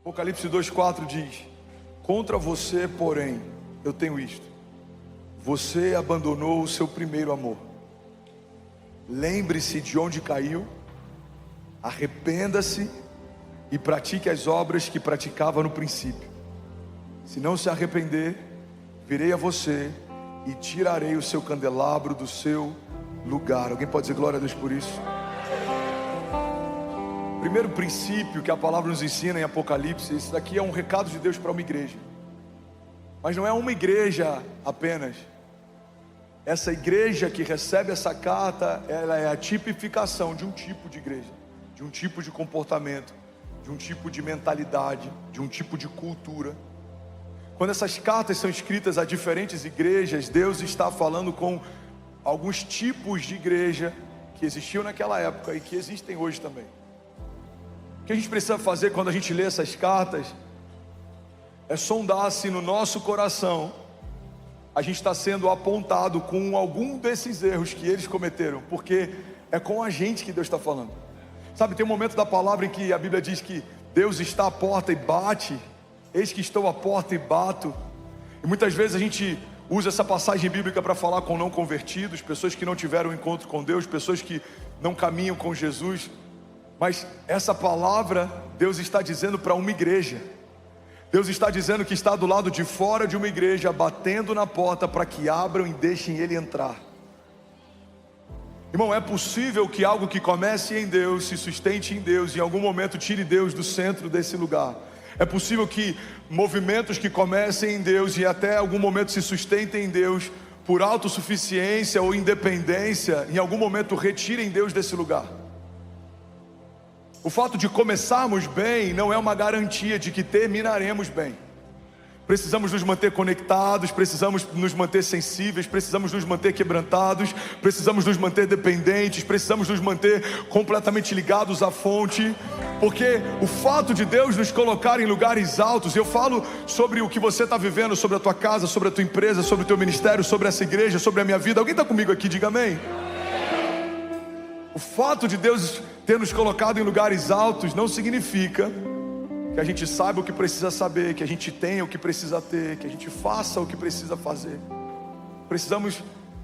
Apocalipse 2,4 diz: contra você, porém, eu tenho isto: você abandonou o seu primeiro amor. Lembre-se de onde caiu, arrependa-se e pratique as obras que praticava no princípio. Se não se arrepender, virei a você e tirarei o seu candelabro do seu lugar. Alguém pode dizer glória a Deus por isso? Primeiro princípio que a palavra nos ensina em Apocalipse, isso daqui é um recado de Deus para uma igreja. Mas não é uma igreja apenas. Essa igreja que recebe essa carta, ela é a tipificação de um tipo de igreja, de um tipo de comportamento, de um tipo de mentalidade, de um tipo de cultura. Quando essas cartas são escritas a diferentes igrejas, Deus está falando com alguns tipos de igreja que existiam naquela época e que existem hoje também. O que a gente precisa fazer quando a gente lê essas cartas é sondar se no nosso coração a gente está sendo apontado com algum desses erros que eles cometeram, porque é com a gente que Deus está falando. Sabe, tem um momento da palavra em que a Bíblia diz que Deus está à porta e bate. Eis que estou à porta e bato. E muitas vezes a gente usa essa passagem bíblica para falar com não convertidos, pessoas que não tiveram um encontro com Deus, pessoas que não caminham com Jesus. Mas essa palavra Deus está dizendo para uma igreja. Deus está dizendo que está do lado de fora de uma igreja, batendo na porta para que abram e deixem Ele entrar. Irmão, é possível que algo que comece em Deus, se sustente em Deus, e em algum momento tire Deus do centro desse lugar. É possível que movimentos que comecem em Deus e até algum momento se sustentem em Deus, por autossuficiência ou independência, em algum momento retirem Deus desse lugar. O fato de começarmos bem não é uma garantia de que terminaremos bem. Precisamos nos manter conectados, precisamos nos manter sensíveis, precisamos nos manter quebrantados, precisamos nos manter dependentes, precisamos nos manter completamente ligados à fonte, porque o fato de Deus nos colocar em lugares altos, eu falo sobre o que você está vivendo, sobre a tua casa, sobre a tua empresa, sobre o teu ministério, sobre essa igreja, sobre a minha vida. Alguém está comigo aqui? Diga amém. O fato de Deus ter nos colocado em lugares altos não significa que a gente saiba o que precisa saber, que a gente tenha o que precisa ter, que a gente faça o que precisa fazer. Precisamos,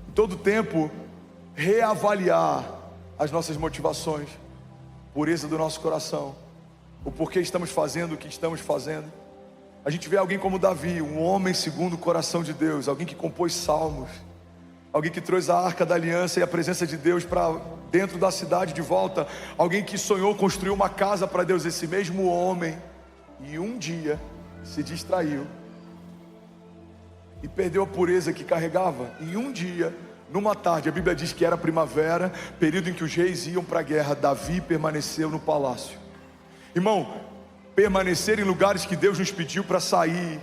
em todo tempo, reavaliar as nossas motivações, pureza do nosso coração, o porquê estamos fazendo o que estamos fazendo. A gente vê alguém como Davi, um homem segundo o coração de Deus, alguém que compôs salmos, alguém que trouxe a arca da aliança e a presença de Deus para dentro da cidade de volta, alguém que sonhou construir uma casa para Deus. Esse mesmo homem, e um dia se distraiu e perdeu a pureza que carregava. E um dia, numa tarde, a Bíblia diz que era primavera, período em que os reis iam para a guerra, Davi permaneceu no palácio. Irmão, permanecer em lugares que Deus nos pediu para sair,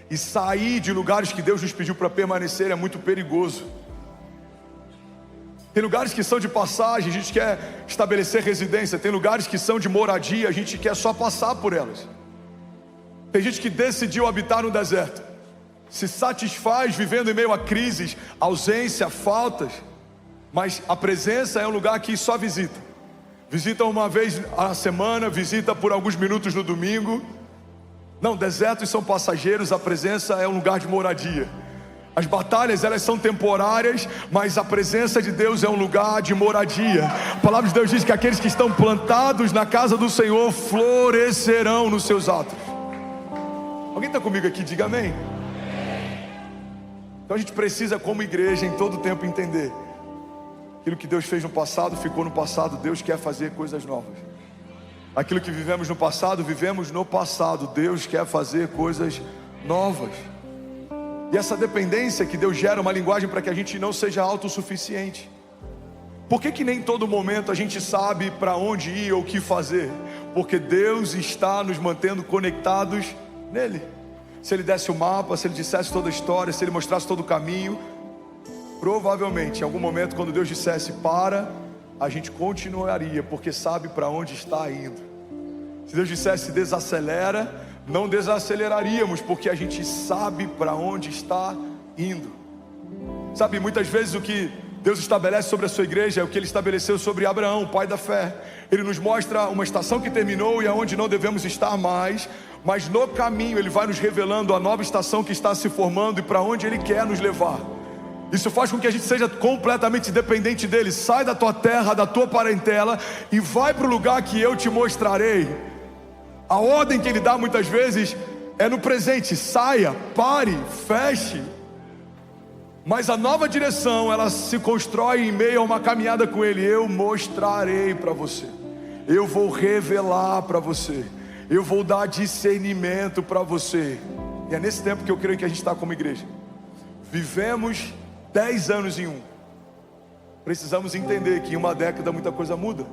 e sair de lugares que Deus nos pediu para permanecer é muito perigoso. Tem lugares que são de passagem, a gente quer estabelecer residência. Tem lugares que são de moradia, a gente quer só passar por elas. Tem gente que decidiu habitar no deserto, se satisfaz vivendo em meio a crises, ausência, faltas, mas a presença é um lugar que só visita. Visita uma vez a semana, visita por alguns minutos no domingo. Não, desertos são passageiros, a presença é um lugar de moradia. As batalhas, elas são temporárias, mas a presença de Deus é um lugar de moradia. A palavra de Deus diz que aqueles que estão plantados na casa do Senhor florescerão nos seus atos. Alguém está comigo aqui? Diga amém. Então a gente precisa, como igreja, em todo tempo entender: aquilo que Deus fez no passado, ficou no passado. Deus quer fazer coisas novas. Aquilo que vivemos no passado, vivemos no passado. Deus quer fazer coisas novas. E essa dependência que Deus gera uma linguagem para que a gente não seja autossuficiente. Por que nem todo momento a gente sabe para onde ir ou o que fazer? Porque Deus está nos mantendo conectados nele. Se Ele desse o mapa, se Ele dissesse toda a história, se Ele mostrasse todo o caminho, provavelmente em algum momento, quando Deus dissesse para, a gente continuaria, porque sabe para onde está indo. Se Deus dissesse desacelera, não desaceleraríamos, porque a gente sabe para onde está indo. Sabe, muitas vezes o que Deus estabelece sobre a sua igreja é o que Ele estabeleceu sobre Abraão, o pai da fé. Ele nos mostra uma estação que terminou e aonde não devemos estar mais, mas no caminho Ele vai nos revelando a nova estação que está se formando e para onde Ele quer nos levar. Isso faz com que a gente seja completamente dependente dEle. Sai da tua terra, da tua parentela e vai para o lugar que eu te mostrarei. A ordem que Ele dá muitas vezes é no presente: saia, pare, feche. Mas a nova direção, ela se constrói em meio a uma caminhada com Ele. Eu mostrarei para você, eu vou revelar para você, eu vou dar discernimento para você. E é nesse tempo que eu creio que a gente está como igreja. Vivemos 10 anos em um. Precisamos entender que em uma década muita coisa muda.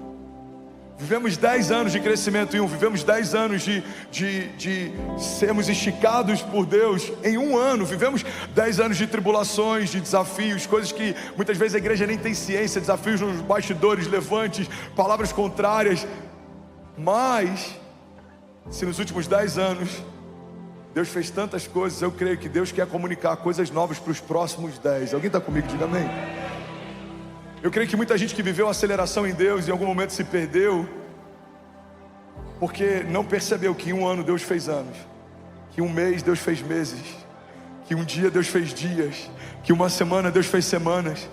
Vivemos 10 anos de crescimento em um. Vivemos 10 anos de sermos esticados por Deus em um ano. Vivemos 10 anos de tribulações, de desafios, coisas que muitas vezes a igreja nem tem ciência. Desafios nos bastidores, levantes, palavras contrárias. Mas se nos últimos 10 anos Deus fez tantas coisas, eu creio que Deus quer comunicar coisas novas para os próximos 10. Alguém está comigo? Diga amém. Eu creio que muita gente que viveu aceleração em Deus, em algum momento se perdeu, porque não percebeu que em um ano Deus fez anos, que um mês Deus fez meses, que um dia Deus fez dias, que uma semana Deus fez semanas.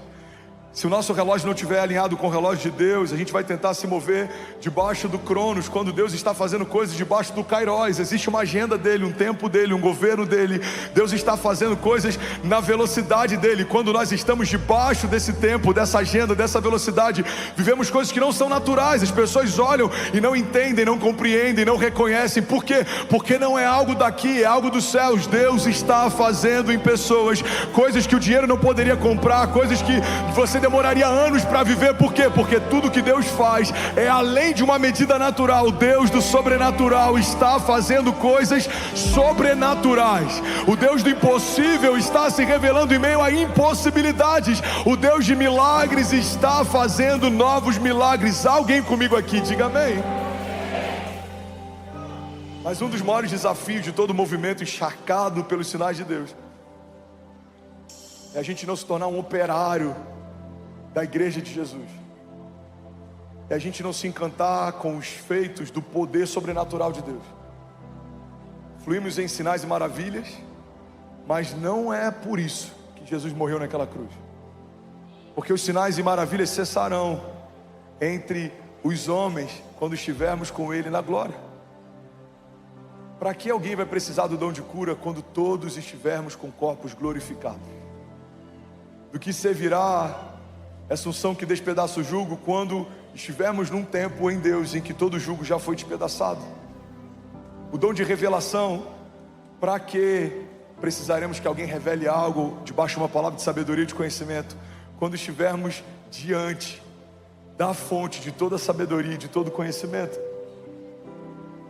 Se o nosso relógio não estiver alinhado com o relógio de Deus, a gente vai tentar se mover debaixo do Cronos, quando Deus está fazendo coisas debaixo do Kairos. Existe uma agenda dele, um tempo dele, um governo dele. Deus está fazendo coisas na velocidade dele. Quando nós estamos debaixo desse tempo, dessa agenda, dessa velocidade, vivemos coisas que não são naturais. As pessoas olham e não entendem, não compreendem, não reconhecem. Por quê? Porque não é algo daqui, é algo dos céus. Deus está fazendo em pessoas coisas que o dinheiro não poderia comprar, coisas que você demoraria anos para viver. Por quê? Porque tudo que Deus faz é além de uma medida natural. Deus do sobrenatural está fazendo coisas sobrenaturais. O Deus do impossível está se revelando em meio a impossibilidades. O Deus de milagres está fazendo novos milagres. Alguém comigo aqui, diga amém. Mas um dos maiores desafios de todo o movimento encharcado pelos sinais de Deus é a gente não se tornar um operário da igreja de Jesus. É a gente não se encantar com os feitos do poder sobrenatural de Deus. Fluímos em sinais e maravilhas, mas não é por isso que Jesus morreu naquela cruz. Porque os sinais e maravilhas cessarão entre os homens quando estivermos com Ele na glória. Para que alguém vai precisar do dom de cura quando todos estivermos com corpos glorificados? Do que servirá essa unção que despedaça o jugo quando estivermos num tempo em Deus em que todo o jugo já foi despedaçado? O dom de revelação, para que precisaremos que alguém revele algo debaixo de uma palavra de sabedoria e de conhecimento quando estivermos diante da fonte de toda sabedoria e de todo conhecimento?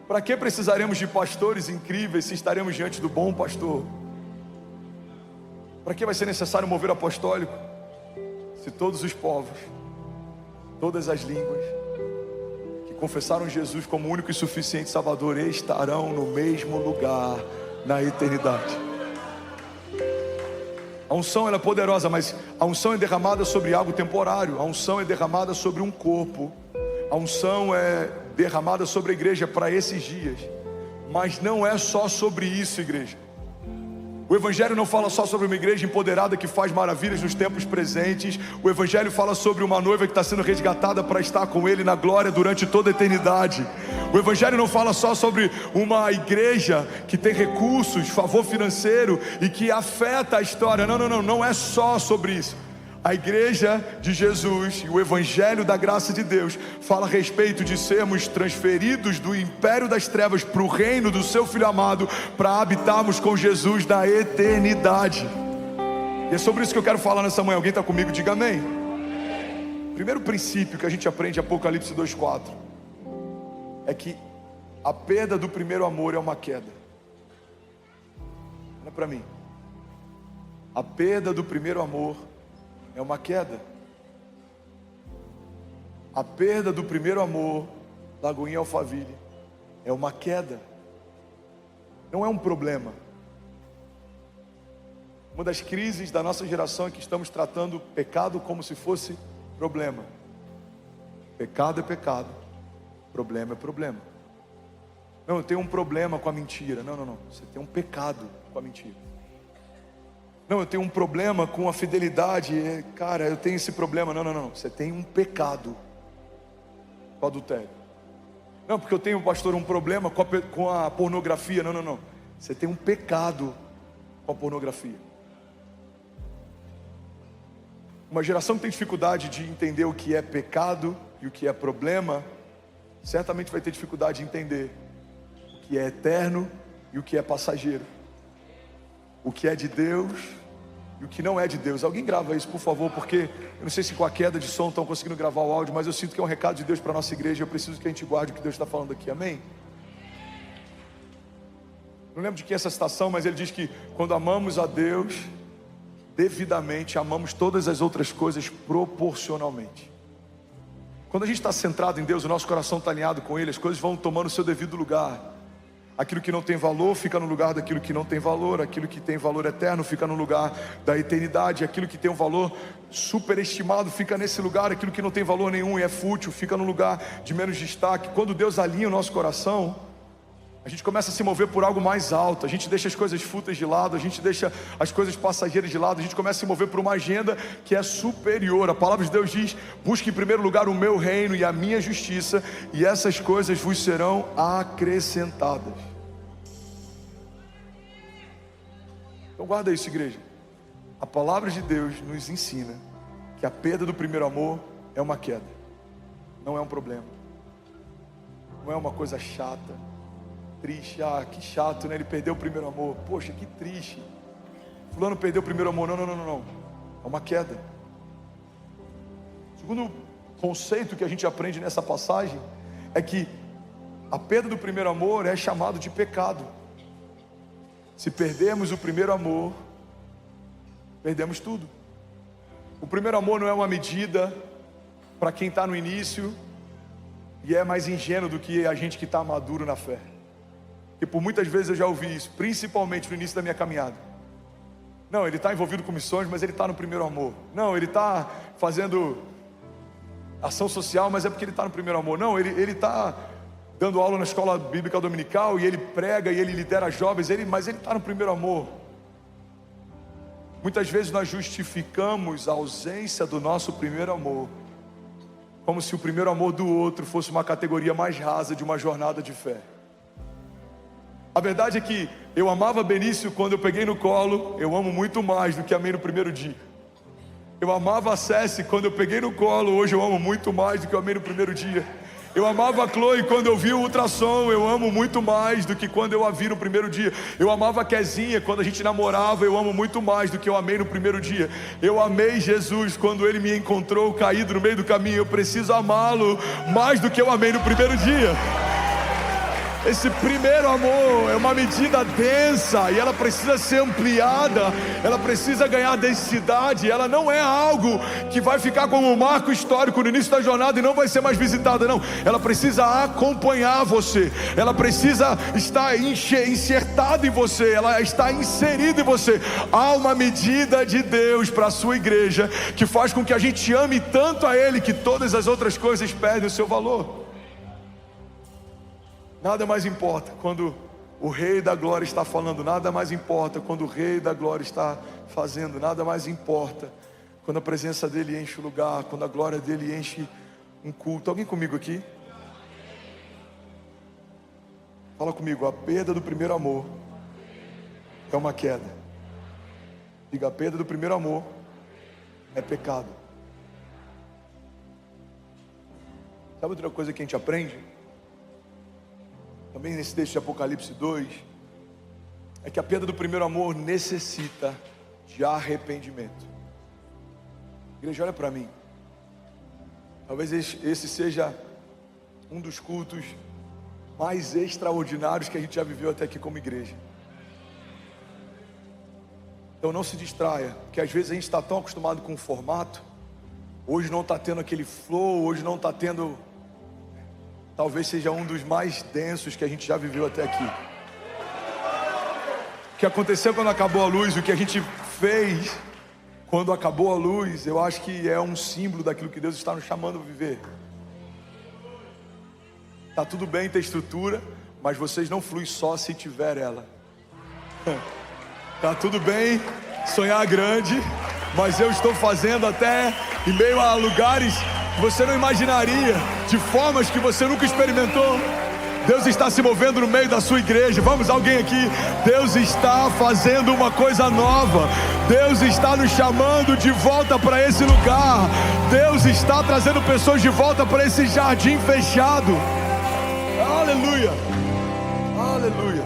Para que precisaremos de pastores incríveis se estaremos diante do bom pastor? Para que vai ser necessário um mover apostólico se todos os povos, todas as línguas que confessaram Jesus como único e suficiente Salvador estarão no mesmo lugar na eternidade? A unção ela é poderosa, mas a unção é derramada sobre algo temporário. A unção é derramada sobre um corpo. A unção é derramada sobre a igreja para esses dias. Mas não é só sobre isso, igreja. O Evangelho não fala só sobre uma igreja empoderada que faz maravilhas nos tempos presentes. O Evangelho fala sobre uma noiva que está sendo resgatada para estar com Ele na glória durante toda a eternidade. O Evangelho não fala só sobre uma igreja que tem recursos, favor financeiro e que afeta a história. Não é só sobre isso. A igreja de Jesus e o Evangelho da graça de Deus fala a respeito de sermos transferidos do império das trevas para o reino do seu Filho amado, para habitarmos com Jesus na eternidade. E é sobre isso que eu quero falar nessa manhã. Alguém está comigo? Diga amém. Primeiro princípio que a gente aprende em Apocalipse 2:4 é que a perda do primeiro amor é uma queda. Olha para mim. A perda do primeiro amor é uma queda. A perda do primeiro amor, Lagoinha Alphaville, é uma queda. Não é um problema. Uma das crises da nossa geração é que estamos tratando pecado como se fosse problema. Pecado é pecado, problema é problema. Não, eu tenho um problema com a mentira. Não, não, não. Você tem um pecado com a mentira. Não, eu tenho um problema com a fidelidade. Cara, eu tenho esse problema. Não, não, não. Você tem um pecado com o adultério. Não, porque eu tenho, pastor, um problema com a pornografia. Não, não, não. Você tem um pecado com a pornografia. Uma geração que tem dificuldade de entender o que é pecado e o que é problema, certamente vai ter dificuldade de entender o que é eterno e o que é passageiro, o que é de Deus e o que não é de Deus. Alguém grava isso, por favor, porque eu não sei se com a queda de som estão conseguindo gravar o áudio, mas eu sinto que é um recado de Deus para a nossa igreja. Eu preciso que a gente guarde o que Deus está falando aqui, amém? Não lembro de que é essa citação, mas ele diz que quando amamos a Deus devidamente, amamos todas as outras coisas proporcionalmente. Quando a gente está centrado em Deus, o nosso coração está alinhado com Ele, as coisas vão tomando o seu devido lugar. Aquilo que não tem valor fica no lugar daquilo que não tem valor. Aquilo que tem valor eterno fica no lugar da eternidade. Aquilo que tem um valor superestimado fica nesse lugar. Aquilo que não tem valor nenhum e é fútil fica no lugar de menos destaque. Quando Deus alinha o nosso coração, a gente começa a se mover por algo mais alto. A gente deixa as coisas fúteis de lado, a gente deixa as coisas passageiras de lado. A gente começa a se mover por uma agenda que é superior. A palavra de Deus diz: busque em primeiro lugar o meu reino e a minha justiça, e essas coisas vos serão acrescentadas. Então guarda isso, igreja. A palavra de Deus nos ensina que a perda do primeiro amor é uma queda, não é um problema, não é uma coisa chata, triste. Ah, que chato, né? Ele perdeu o primeiro amor. Poxa, que triste. Fulano perdeu o primeiro amor. Não, não, não, não, não. É uma queda. O segundo conceito que a gente aprende nessa passagem é que a perda do primeiro amor é chamado de pecado. Se perdermos o primeiro amor, perdemos tudo. O primeiro amor não é uma medida para quem está no início e é mais ingênuo do que a gente que está maduro na fé. E por muitas vezes eu já ouvi isso, principalmente no início da minha caminhada. Não, ele está envolvido com missões, mas ele está no primeiro amor. Não, ele está fazendo ação social, mas é porque ele está no primeiro amor. Não, ele está dando aula na escola bíblica dominical, e ele prega, e ele lidera jovens, mas ele está no primeiro amor. Muitas vezes nós justificamos a ausência do nosso primeiro amor, como se o primeiro amor do outro fosse uma categoria mais rasa de uma jornada de fé. A verdade é que eu amava Benício quando eu peguei no colo, eu amo muito mais do que amei no primeiro dia. Eu amava a Céci quando eu peguei no colo, hoje eu amo muito mais do que eu amei no primeiro dia. Eu amava a Chloe quando eu vi o ultrassom, eu amo muito mais do que quando eu a vi no primeiro dia. Eu amava a Kezinha quando a gente namorava, eu amo muito mais do que eu amei no primeiro dia. Eu amei Jesus quando Ele me encontrou caído no meio do caminho. Eu preciso amá-lo mais do que eu amei no primeiro dia. Esse primeiro amor é uma medida densa e ela precisa ser ampliada, ela precisa ganhar densidade. Ela não é algo que vai ficar como um marco histórico no início da jornada e não vai ser mais visitada, não. Ela precisa acompanhar você, ela precisa estar enxertada em você, ela está inserida em você. Há uma medida de Deus para a sua igreja que faz com que a gente ame tanto a Ele que todas as outras coisas perdem o seu valor. Nada mais importa quando o Rei da Glória está falando, nada mais importa quando o Rei da Glória está fazendo, nada mais importa quando a presença dEle enche o lugar, quando a glória dEle enche um culto. Alguém comigo aqui? Fala comigo, a perda do primeiro amor é uma queda. Diga, a perda do primeiro amor é pecado. Sabe outra coisa que a gente aprende? Também nesse texto de Apocalipse 2, é que a perda do primeiro amor necessita de arrependimento. Igreja, olha para mim. Talvez esse seja um dos cultos mais extraordinários que a gente já viveu até aqui como igreja. Então não se distraia, porque às vezes a gente está tão acostumado com o formato. Hoje não está tendo aquele flow, hoje não está tendo... Talvez seja um dos mais densos que a gente já viveu até aqui. O que aconteceu quando acabou a luz, o que a gente fez quando acabou a luz, eu acho que é um símbolo daquilo que Deus está nos chamando a viver. Tá tudo bem ter estrutura, mas vocês não fluem só se tiver ela. Tá tudo bem sonhar grande, mas eu estou fazendo até em meio a lugares que você não imaginaria, de formas que você nunca experimentou. Deus está se movendo no meio da sua igreja. Vamos, alguém aqui? Deus está fazendo uma coisa nova. Deus está nos chamando de volta para esse lugar. Deus está trazendo pessoas de volta para esse jardim fechado. Aleluia, aleluia.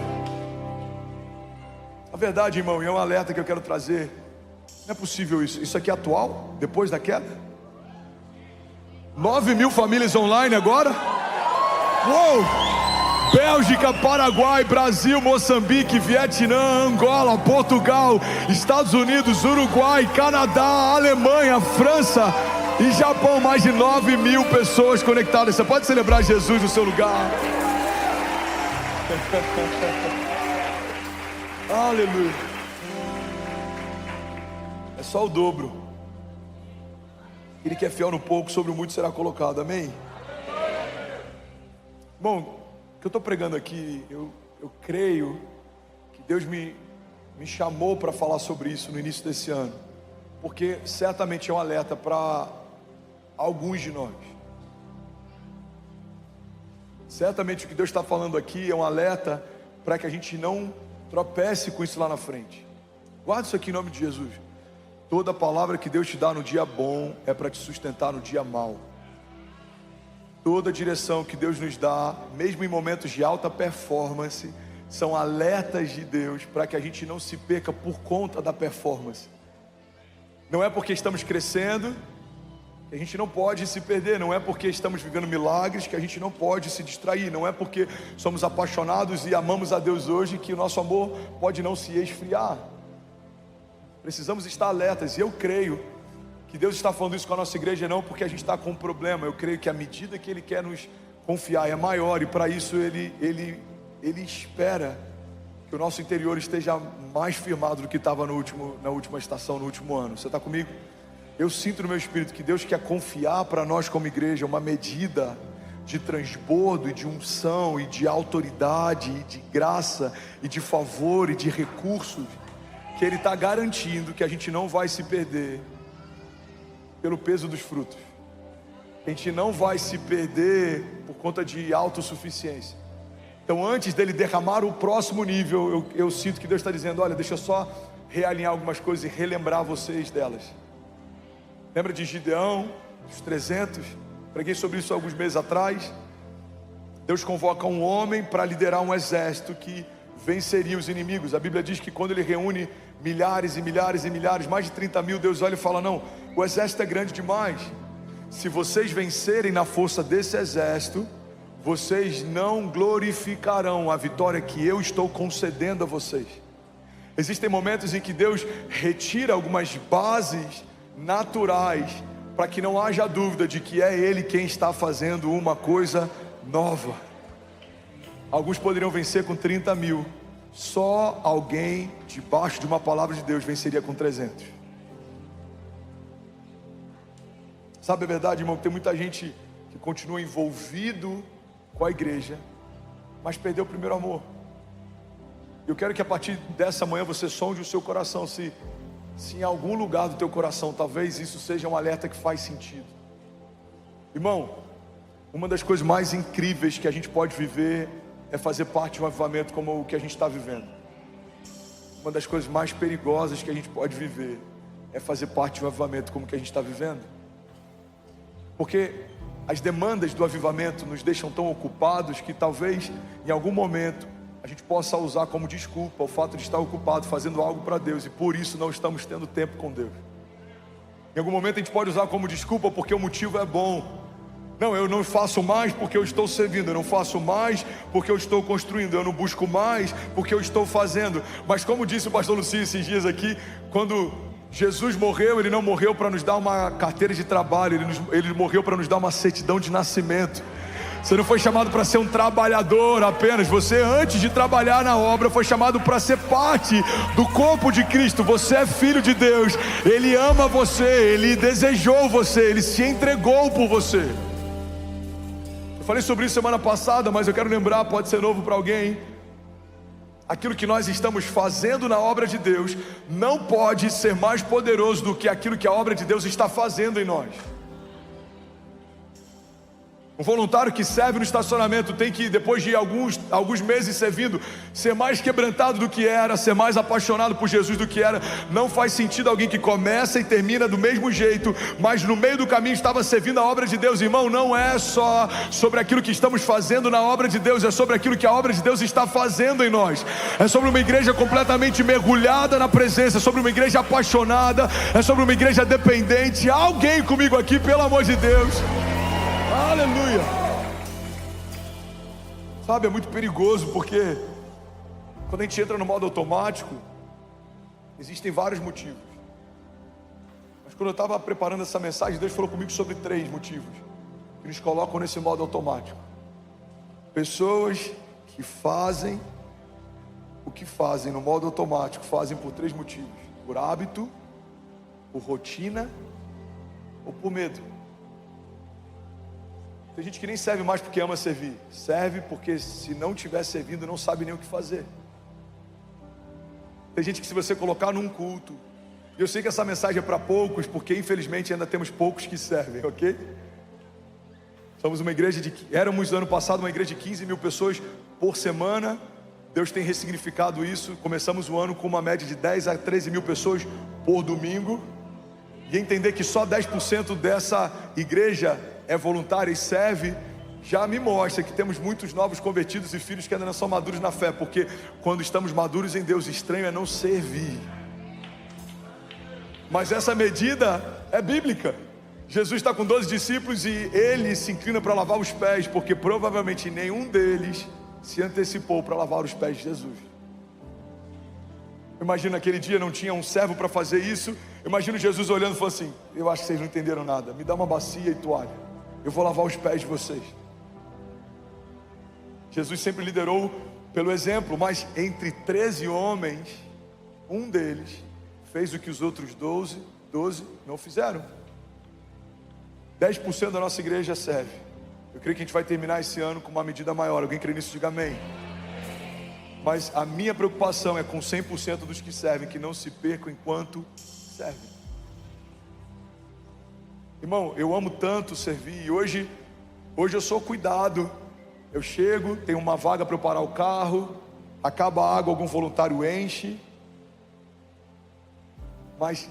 A verdade, irmão, e é um alerta que eu quero trazer. Não é possível isso. Isso aqui é atual, depois da queda? 9.000 famílias online agora? Uou! Bélgica, Paraguai, Brasil, Moçambique, Vietnã, Angola, Portugal, Estados Unidos, Uruguai, Canadá, Alemanha, França e Japão. Mais de 9.000 pessoas conectadas. Você pode celebrar Jesus no seu lugar. Aleluia. É só o dobro. Ele que é fiel no pouco, sobre o muito será colocado. Amém? Bom, o que eu estou pregando aqui, eu creio que Deus me chamou para falar sobre isso no início desse ano, porque certamente é um alerta para alguns de nós. Certamente o que Deus está falando aqui é um alerta para que a gente não tropece com isso lá na frente. Guarda isso aqui em nome de Jesus. Toda palavra que Deus te dá no dia bom é para te sustentar no dia mau. Toda direção que Deus nos dá, mesmo em momentos de alta performance, são alertas de Deus para que a gente não se perca por conta da performance. Não é porque estamos crescendo que a gente não pode se perder. Não é porque estamos vivendo milagres que a gente não pode se distrair. Não é porque somos apaixonados e amamos a Deus hoje que o nosso amor pode não se esfriar. Precisamos estar alertas, e eu creio que Deus está falando isso com a nossa igreja não porque a gente está com um problema. Eu creio que a medida que Ele quer nos confiar é maior, e para isso Ele espera que o nosso interior esteja mais firmado do que estava na última estação, no último ano. Você está comigo? Eu sinto no meu espírito que Deus quer confiar para nós como igreja uma medida de transbordo e de unção e de autoridade e de graça e de favor e de recursos, que Ele está garantindo que a gente não vai se perder pelo peso dos frutos. A gente não vai se perder por conta de autossuficiência. Então, antes dele derramar o próximo nível, eu sinto que Deus está dizendo: olha, deixa eu só realinhar algumas coisas e relembrar vocês delas. Lembra de Gideão, dos 300? Preguei sobre isso alguns meses atrás. Deus convoca um homem para liderar um exército que venceria os inimigos. A Bíblia diz que quando Ele reúne milhares e milhares e milhares, mais de 30.000, Deus olha e fala: não, o exército é grande demais. Se vocês vencerem na força desse exército, vocês não glorificarão a vitória que eu estou concedendo a vocês. Existem momentos em que Deus retira algumas bases naturais para que não haja dúvida de que é Ele quem está fazendo uma coisa nova. Alguns poderiam vencer com 30.000. Só alguém debaixo de uma palavra de Deus venceria com 300. Sabe a verdade, irmão? Tem muita gente que continua envolvido com a igreja, mas perdeu o primeiro amor. Eu quero que a partir dessa manhã você sonde o seu coração, se em algum lugar do teu coração, talvez isso seja um alerta que faz sentido. Irmão, uma das coisas mais incríveis que a gente pode viver é fazer parte de um avivamento como o que a gente está vivendo. Uma das coisas mais perigosas que a gente pode viver é fazer parte de um avivamento como o que a gente está vivendo. Porque as demandas do avivamento nos deixam tão ocupados que talvez em algum momento a gente possa usar como desculpa o fato de estar ocupado fazendo algo para Deus, e por isso não estamos tendo tempo com Deus. Em algum momento a gente pode usar como desculpa porque o motivo é bom. Não, eu não faço mais porque eu estou servindo, eu não faço mais porque eu estou construindo, eu não busco mais porque eu estou fazendo. Mas como disse o pastor Lucio esses dias aqui, quando Jesus morreu, Ele não morreu para nos dar uma carteira de trabalho, Ele morreu para nos dar uma certidão de nascimento. Você não foi chamado para ser um trabalhador apenas. Você, antes de trabalhar na obra, foi chamado para ser parte do corpo de Cristo. Você é filho de Deus. Ele ama você, Ele desejou você, Ele se entregou por você. Eu falei sobre isso semana passada, mas eu quero lembrar, pode ser novo para alguém. Aquilo que nós estamos fazendo na obra de Deus não pode ser mais poderoso do que aquilo que a obra de Deus está fazendo em nós. Um voluntário que serve no estacionamento tem que, depois de alguns meses servindo, ser mais quebrantado do que era, ser mais apaixonado por Jesus do que era. Não faz sentido alguém que começa e termina do mesmo jeito, mas no meio do caminho estava servindo a obra de Deus. Irmão, não é só sobre aquilo que estamos fazendo na obra de Deus, é sobre aquilo que a obra de Deus está fazendo em nós. É sobre uma igreja completamente mergulhada na presença, é sobre uma igreja apaixonada, é sobre uma igreja dependente. Há alguém comigo aqui, pelo amor de Deus? Aleluia. Sabe, é muito perigoso, porque quando a gente entra no modo automático, existem vários motivos. Mas quando eu estava preparando essa mensagem, Deus falou comigo sobre 3 motivos que nos colocam nesse modo automático. Pessoas que fazem o que fazem no modo automático, fazem por 3 motivos: por hábito, por rotina ou por medo. Tem gente que nem serve mais porque ama servir, serve porque se não estiver servindo não sabe nem o que fazer. Tem gente que, se você colocar num culto, e eu sei que essa mensagem é para poucos, porque infelizmente ainda temos poucos que servem, ok? Somos uma igreja éramos no ano passado uma igreja de 15 mil pessoas por semana. Deus tem ressignificado isso. Começamos o ano com uma média de 10 a 13 mil pessoas por domingo, e entender que só 10% dessa igreja é voluntária e serve, já me mostra que temos muitos novos convertidos e filhos que ainda não são maduros na fé, porque quando estamos maduros em Deus, estranho é não servir. Mas essa medida é bíblica. Jesus está com 12 discípulos e ele se inclina para lavar os pés, porque provavelmente nenhum deles se antecipou para lavar os pés de Jesus. Imagina, aquele dia não tinha um servo para fazer isso. Imagina Jesus olhando e falando assim: eu acho que vocês não entenderam nada, me dá uma bacia e toalha, eu vou lavar os pés de vocês. Jesus sempre liderou pelo exemplo, mas entre 13 homens, um deles fez o que os outros 12 não fizeram. 10% da nossa igreja serve. Eu creio que a gente vai terminar esse ano com uma medida maior. Alguém crê nisso? Diga amém. Mas a minha preocupação é com 100% dos que servem, que não se percam enquanto servem. Irmão, eu amo tanto servir. E hoje eu sou cuidado. Eu chego, tenho uma vaga para eu parar o carro, acaba a água, algum voluntário enche. Mas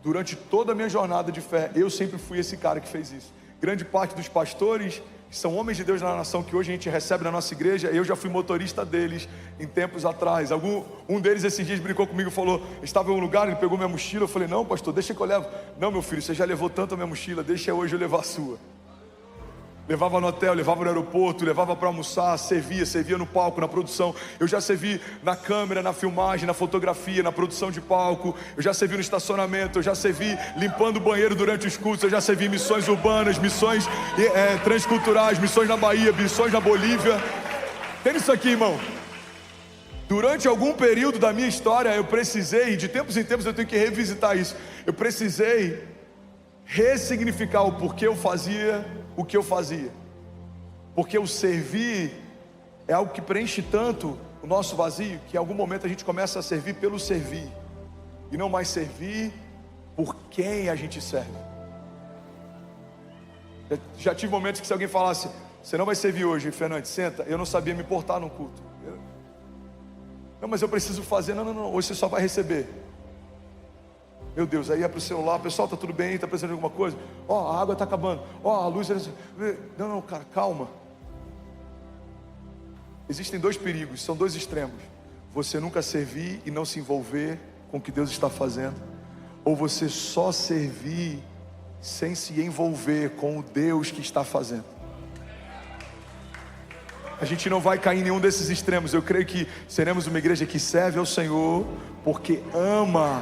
durante toda a minha jornada de fé, eu sempre fui esse cara que fez isso. Grande parte dos pastores, que são homens de Deus na nação, que hoje a gente recebe na nossa igreja, eu já fui motorista deles em tempos atrás. Um deles esses dias brincou comigo e falou: estava em um lugar, ele pegou minha mochila. Eu falei: não, pastor, deixa que eu levo. Não, meu filho, você já levou tanto a minha mochila, deixa hoje eu levar a sua. Levava no hotel, levava no aeroporto, levava para almoçar, servia no palco, na produção. Eu já servi na câmera, na filmagem, na fotografia, na produção de palco. Eu já servi no estacionamento, eu já servi limpando o banheiro durante os cultos. Eu já servi em missões urbanas, missões transculturais, missões na Bahia, missões na Bolívia. Tem isso aqui, irmão. Durante algum período da minha história, eu precisei, de tempos em tempos eu tenho que revisitar isso. Eu precisei ressignificar o porquê eu fazia o que eu fazia, porque o servir é algo que preenche tanto o nosso vazio, que em algum momento a gente começa a servir pelo servir, e não mais servir por quem a gente serve. Já tive momentos que, se alguém falasse: você não vai servir hoje, Fernandes, senta, eu não sabia me portar no culto. Não, mas eu preciso fazer. Não, hoje você só vai receber. Meu Deus, aí ia para o celular: pessoal, está tudo bem? Está precisando de alguma coisa? A água está acabando. A luz... Não, cara, calma. Existem 2 perigos, são 2 extremos: você nunca servir e não se envolver com o que Deus está fazendo, ou você só servir sem se envolver com o Deus que está fazendo. A gente não vai cair em nenhum desses extremos. Eu creio que seremos uma igreja que serve ao Senhor porque ama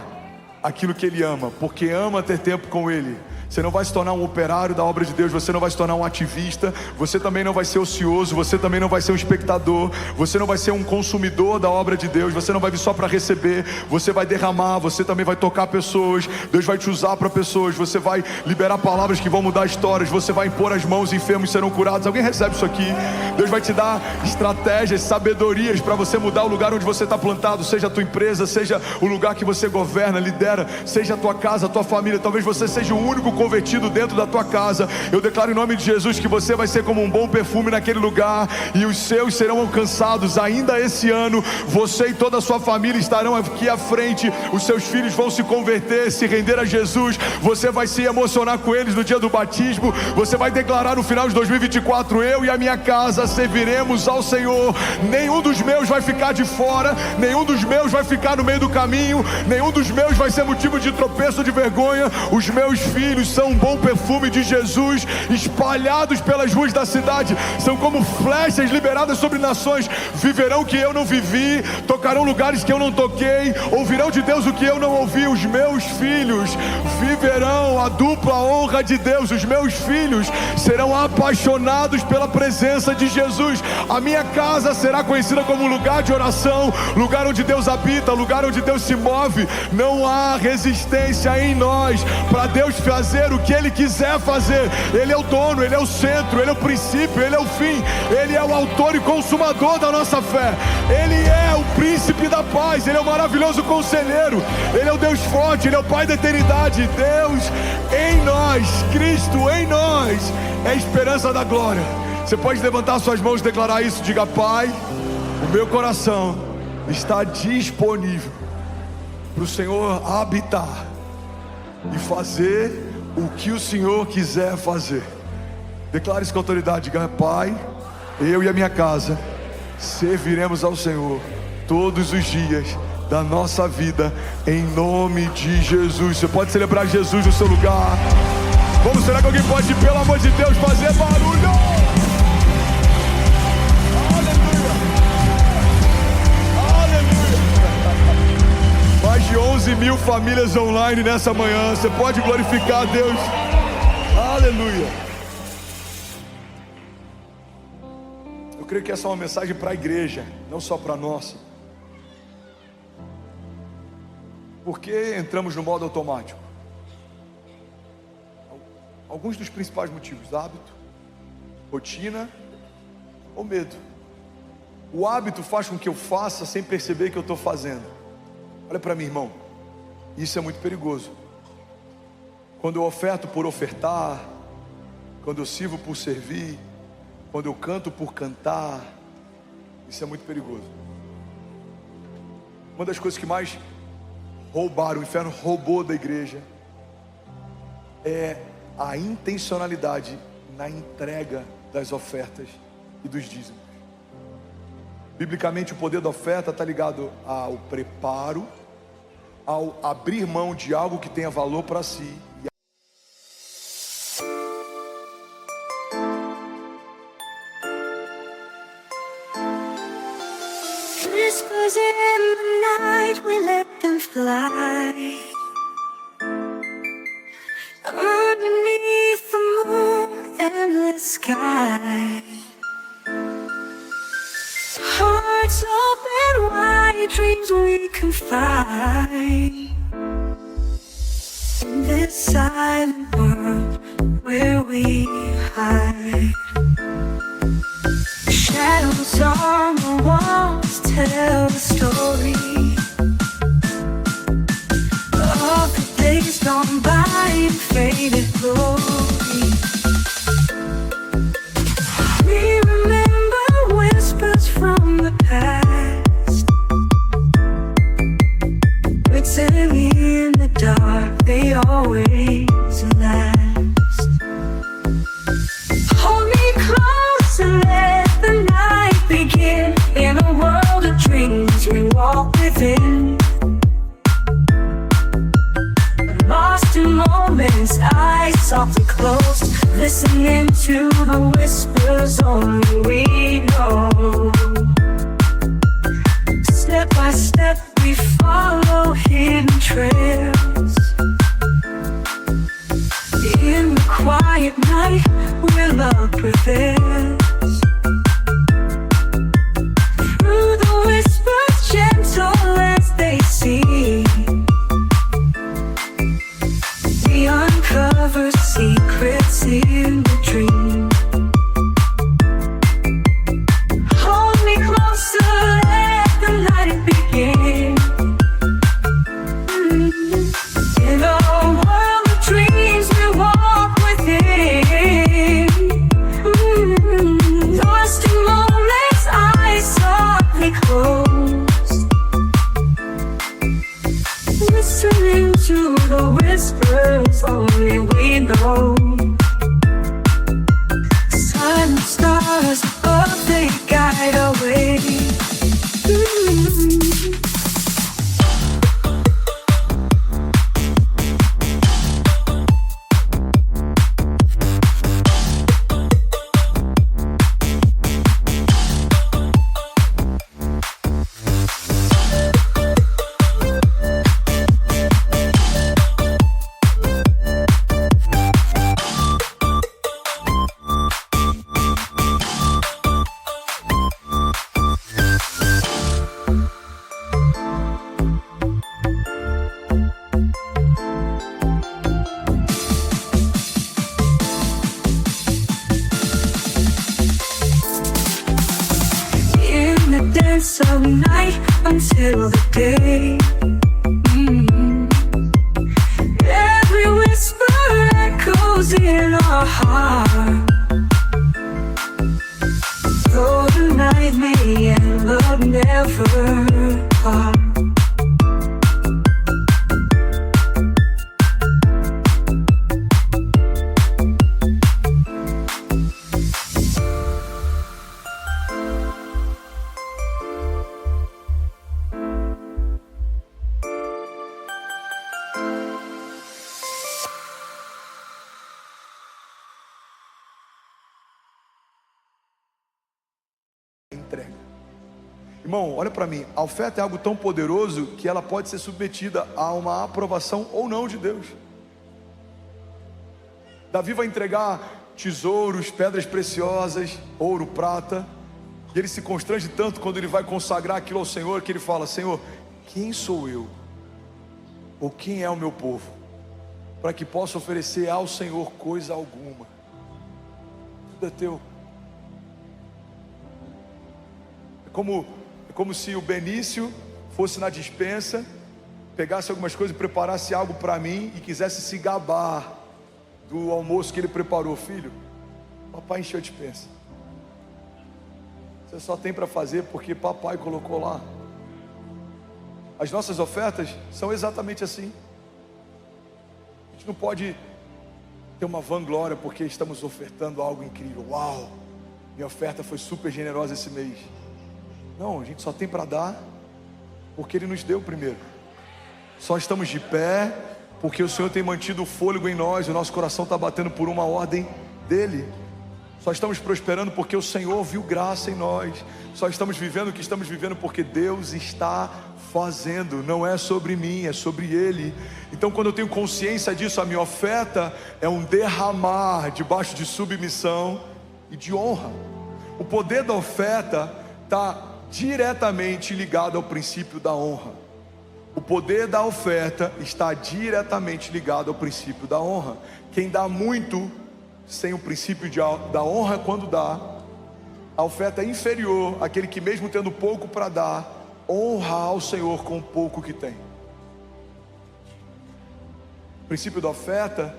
aquilo que Ele ama, porque ama ter tempo com Ele. Você não vai se tornar um operário da obra de Deus, você não vai se tornar um ativista, você também não vai ser ocioso, você também não vai ser um espectador, você não vai ser um consumidor da obra de Deus, você não vai vir só para receber, você vai derramar, você também vai tocar pessoas, Deus vai te usar para pessoas, você vai liberar palavras que vão mudar histórias, você vai impor as mãos, enfermos serão curados. Alguém recebe isso aqui? Deus vai te dar estratégias, sabedorias para você mudar o lugar onde você está plantado, seja a tua empresa, seja o lugar que você governa, lidera, seja a tua casa, a tua família. Talvez você seja o único convertido dentro da tua casa. Eu declaro em nome de Jesus que você vai ser como um bom perfume naquele lugar, e os seus serão alcançados ainda esse ano. Você e toda a sua família estarão aqui à frente, os seus filhos vão se converter, se render a Jesus, você vai se emocionar com eles no dia do batismo, você vai declarar no final de 2024: eu e a minha casa serviremos ao Senhor, nenhum dos meus vai ficar de fora, nenhum dos meus vai ficar no meio do caminho, nenhum dos meus vai ser motivo de tropeço, de vergonha. Os meus filhos são um bom perfume de Jesus, espalhados pelas ruas da cidade, são como flechas liberadas sobre nações, viverão o que eu não vivi, tocarão lugares que eu não toquei, ouvirão de Deus o que eu não ouvi. Os meus filhos viverão a dupla honra de Deus, os meus filhos serão apaixonados pela presença de Jesus. A minha casa será conhecida como lugar de oração, lugar onde Deus habita, lugar onde Deus se move. Não há resistência em nós para Deus fazer o que Ele quiser fazer. Ele é o dono, Ele é o centro, Ele é o princípio, Ele é o fim, Ele é o autor e consumador da nossa fé, Ele é o príncipe da paz, Ele é o maravilhoso conselheiro, Ele é o Deus forte, Ele é o Pai da eternidade. Deus em nós, Cristo em nós, é a esperança da glória. Você pode levantar suas mãos e declarar isso. Diga: Pai, o meu coração está disponível para o Senhor habitar e fazer o que o Senhor quiser fazer. Declare isso com autoridade. Diga: Pai, eu e a minha casa serviremos ao Senhor todos os dias da nossa vida, em nome de Jesus. Você pode celebrar Jesus no seu lugar. Vamos, será que alguém pode, pelo amor de Deus, fazer barulho? Aleluia! Aleluia! Mais de 11 mil famílias online nessa manhã. Você pode glorificar a Deus. Aleluia! Eu creio que essa é uma mensagem para a igreja, não só para nós. Por que entramos no modo automático? Alguns dos principais motivos: hábito, rotina ou medo. O hábito faz com que eu faça sem perceber que eu estou fazendo. Olha para mim, irmão, isso é muito perigoso. Quando eu oferto por ofertar, quando eu sirvo por servir, quando eu canto por cantar, isso é muito perigoso. Uma das coisas que mais roubaram, o inferno roubou da igreja, é a intencionalidade na entrega das ofertas e dos dízimos. Biblicamente, o poder da oferta está ligado ao preparo, ao abrir mão de algo que tenha valor para si. Whispers in the night, we let them fly. Underneath the moon and the sky, hearts open wide, dreams we confide. In this silent world where we hide, shadows on the walls tell the story of the days gone by in faded glory. We remember whispers from the past, written in the dark, they always last. Hold me close and let the night begin. In a world of dreams we walk within, lost in moments, eyes softly closed, listening to the whispers only we know. Step by step we follow hidden trails, love prevails. Through the whispers, gentle as they seem, we uncover secrets in the dream. Hold me closer, let the night begin. In a world of dreams, we walk within. Lost in moments, eyes softly closed, listening to the whispers only we know. Silent stars above, they guide our way. Of night until the day. Every whisper echoes in our heart. Though the night may end, love never part. Entrega. Irmão, olha para mim, a oferta é algo tão poderoso que ela pode ser submetida a uma aprovação ou não de Deus. Davi vai entregar tesouros, pedras preciosas, ouro, prata, e ele se constrange tanto quando ele vai consagrar aquilo ao Senhor, que ele fala: Senhor, quem sou eu? Ou quem é o meu povo, para que possa oferecer ao Senhor coisa alguma? Tudo é teu. É como se o Benício fosse na despensa, pegasse algumas coisas e preparasse algo para mim e quisesse se gabar do almoço que ele preparou. Filho, papai encheu a despensa. Você só tem para fazer porque papai colocou lá. As nossas ofertas são exatamente assim. A gente não pode ter uma vanglória porque estamos ofertando algo incrível. Uau, minha oferta foi super generosa esse mês. Não, a gente só tem para dar porque Ele nos deu primeiro. Só estamos de pé porque o Senhor tem mantido o fôlego em nós. O nosso coração está batendo por uma ordem dEle. Só estamos prosperando porque o Senhor viu graça em nós. Só estamos vivendo o que estamos vivendo porque Deus está fazendo. Não é sobre mim, é sobre Ele. Então, quando eu tenho consciência disso, a minha oferta é um derramar debaixo de submissão e de honra. O poder da oferta está diretamente ligado ao princípio da honra. O poder da oferta está diretamente ligado ao princípio da honra. Quem dá muito sem o princípio da honra, quando dá, a oferta é inferior àquele que, mesmo tendo pouco para dar, honra ao Senhor com o pouco que tem. O princípio da oferta,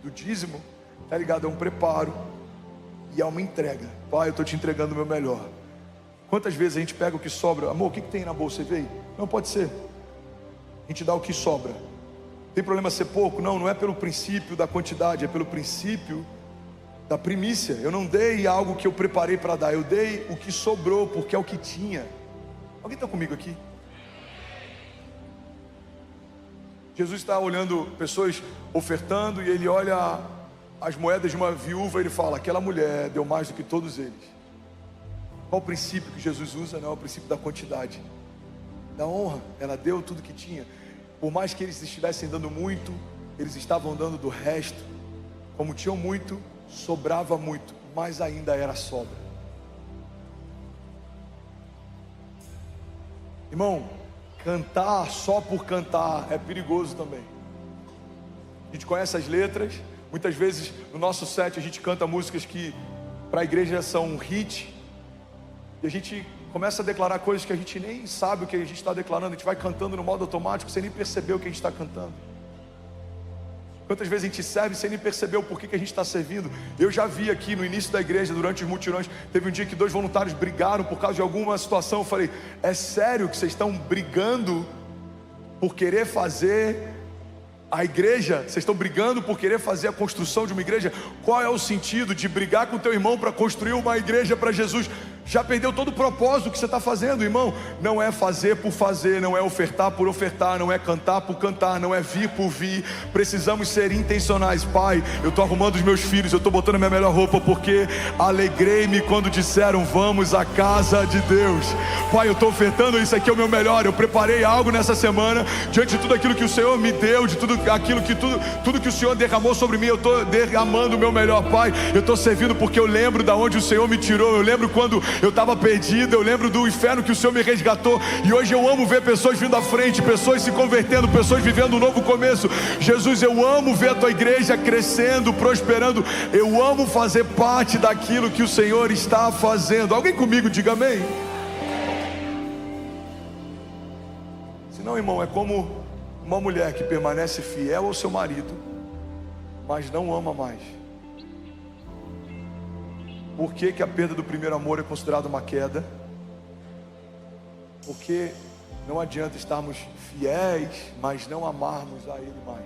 do dízimo, está ligado a um preparo e a uma entrega. Pai, eu estou te entregando o meu melhor. Quantas vezes a gente pega o que sobra? Amor, o que tem na bolsa? Você veio? Não, pode ser. A gente dá o que sobra. Tem problema ser pouco? Não, não é pelo princípio da quantidade, é pelo princípio da primícia. Eu não dei algo que eu preparei para dar, eu dei o que sobrou, porque é o que tinha. Alguém está comigo aqui? Jesus está olhando pessoas ofertando, e Ele olha as moedas de uma viúva, e Ele fala: aquela mulher deu mais do que todos eles. Qual o princípio que Jesus usa? Não é o princípio da quantidade, da honra. Ela deu tudo que tinha. Por mais que eles estivessem dando muito, eles estavam dando do resto. Como tinham muito, sobrava muito. mas ainda era sobra. Irmão, cantar só por cantar é perigoso também. A gente conhece as letras, muitas vezes no nosso set a gente canta músicas que para a igreja são um hit, e a gente começa a declarar coisas que a gente nem sabe o que a gente está declarando, a gente vai cantando no modo automático sem nem perceber o que a gente está cantando. Quantas vezes a gente serve sem nem perceber o porquê que a gente está servindo? Eu já vi aqui no início da igreja, durante os mutirões, teve um dia que 2 voluntários brigaram por causa de alguma situação. Eu falei, é sério que vocês estão brigando por querer fazer a igreja? Vocês estão brigando por querer fazer a construção de uma igreja? Qual é o sentido de brigar com o teu irmão para construir uma igreja para Jesus? Já perdeu todo o propósito que você está fazendo, irmão. Não é fazer por fazer, não é ofertar por ofertar, não é cantar por cantar, não é vir por vir. Precisamos ser intencionais. Pai, eu estou arrumando os meus filhos, eu estou botando a minha melhor roupa, porque alegrei-me quando disseram, vamos à casa de Deus. Pai, eu estou ofertando, isso aqui é o meu melhor. Eu preparei algo nessa semana, diante de tudo aquilo que o Senhor me deu, de tudo aquilo que tudo que o Senhor derramou sobre mim. Eu estou derramando o meu melhor, Pai. Eu estou servindo porque eu lembro da onde o Senhor me tirou. Eu lembro quando eu estava perdido, eu lembro do inferno que o Senhor me resgatou, e hoje eu amo ver pessoas vindo à frente, pessoas se convertendo, pessoas vivendo um novo começo. Jesus, eu amo ver a tua igreja crescendo, prosperando. Eu amo fazer parte daquilo que o Senhor está fazendo. Alguém comigo diga amém? Senão, irmão, é como uma mulher que permanece fiel ao seu marido, mas não ama mais. Por que que a perda do primeiro amor é considerada uma queda? Porque não adianta estarmos fiéis, mas não amarmos a Ele mais.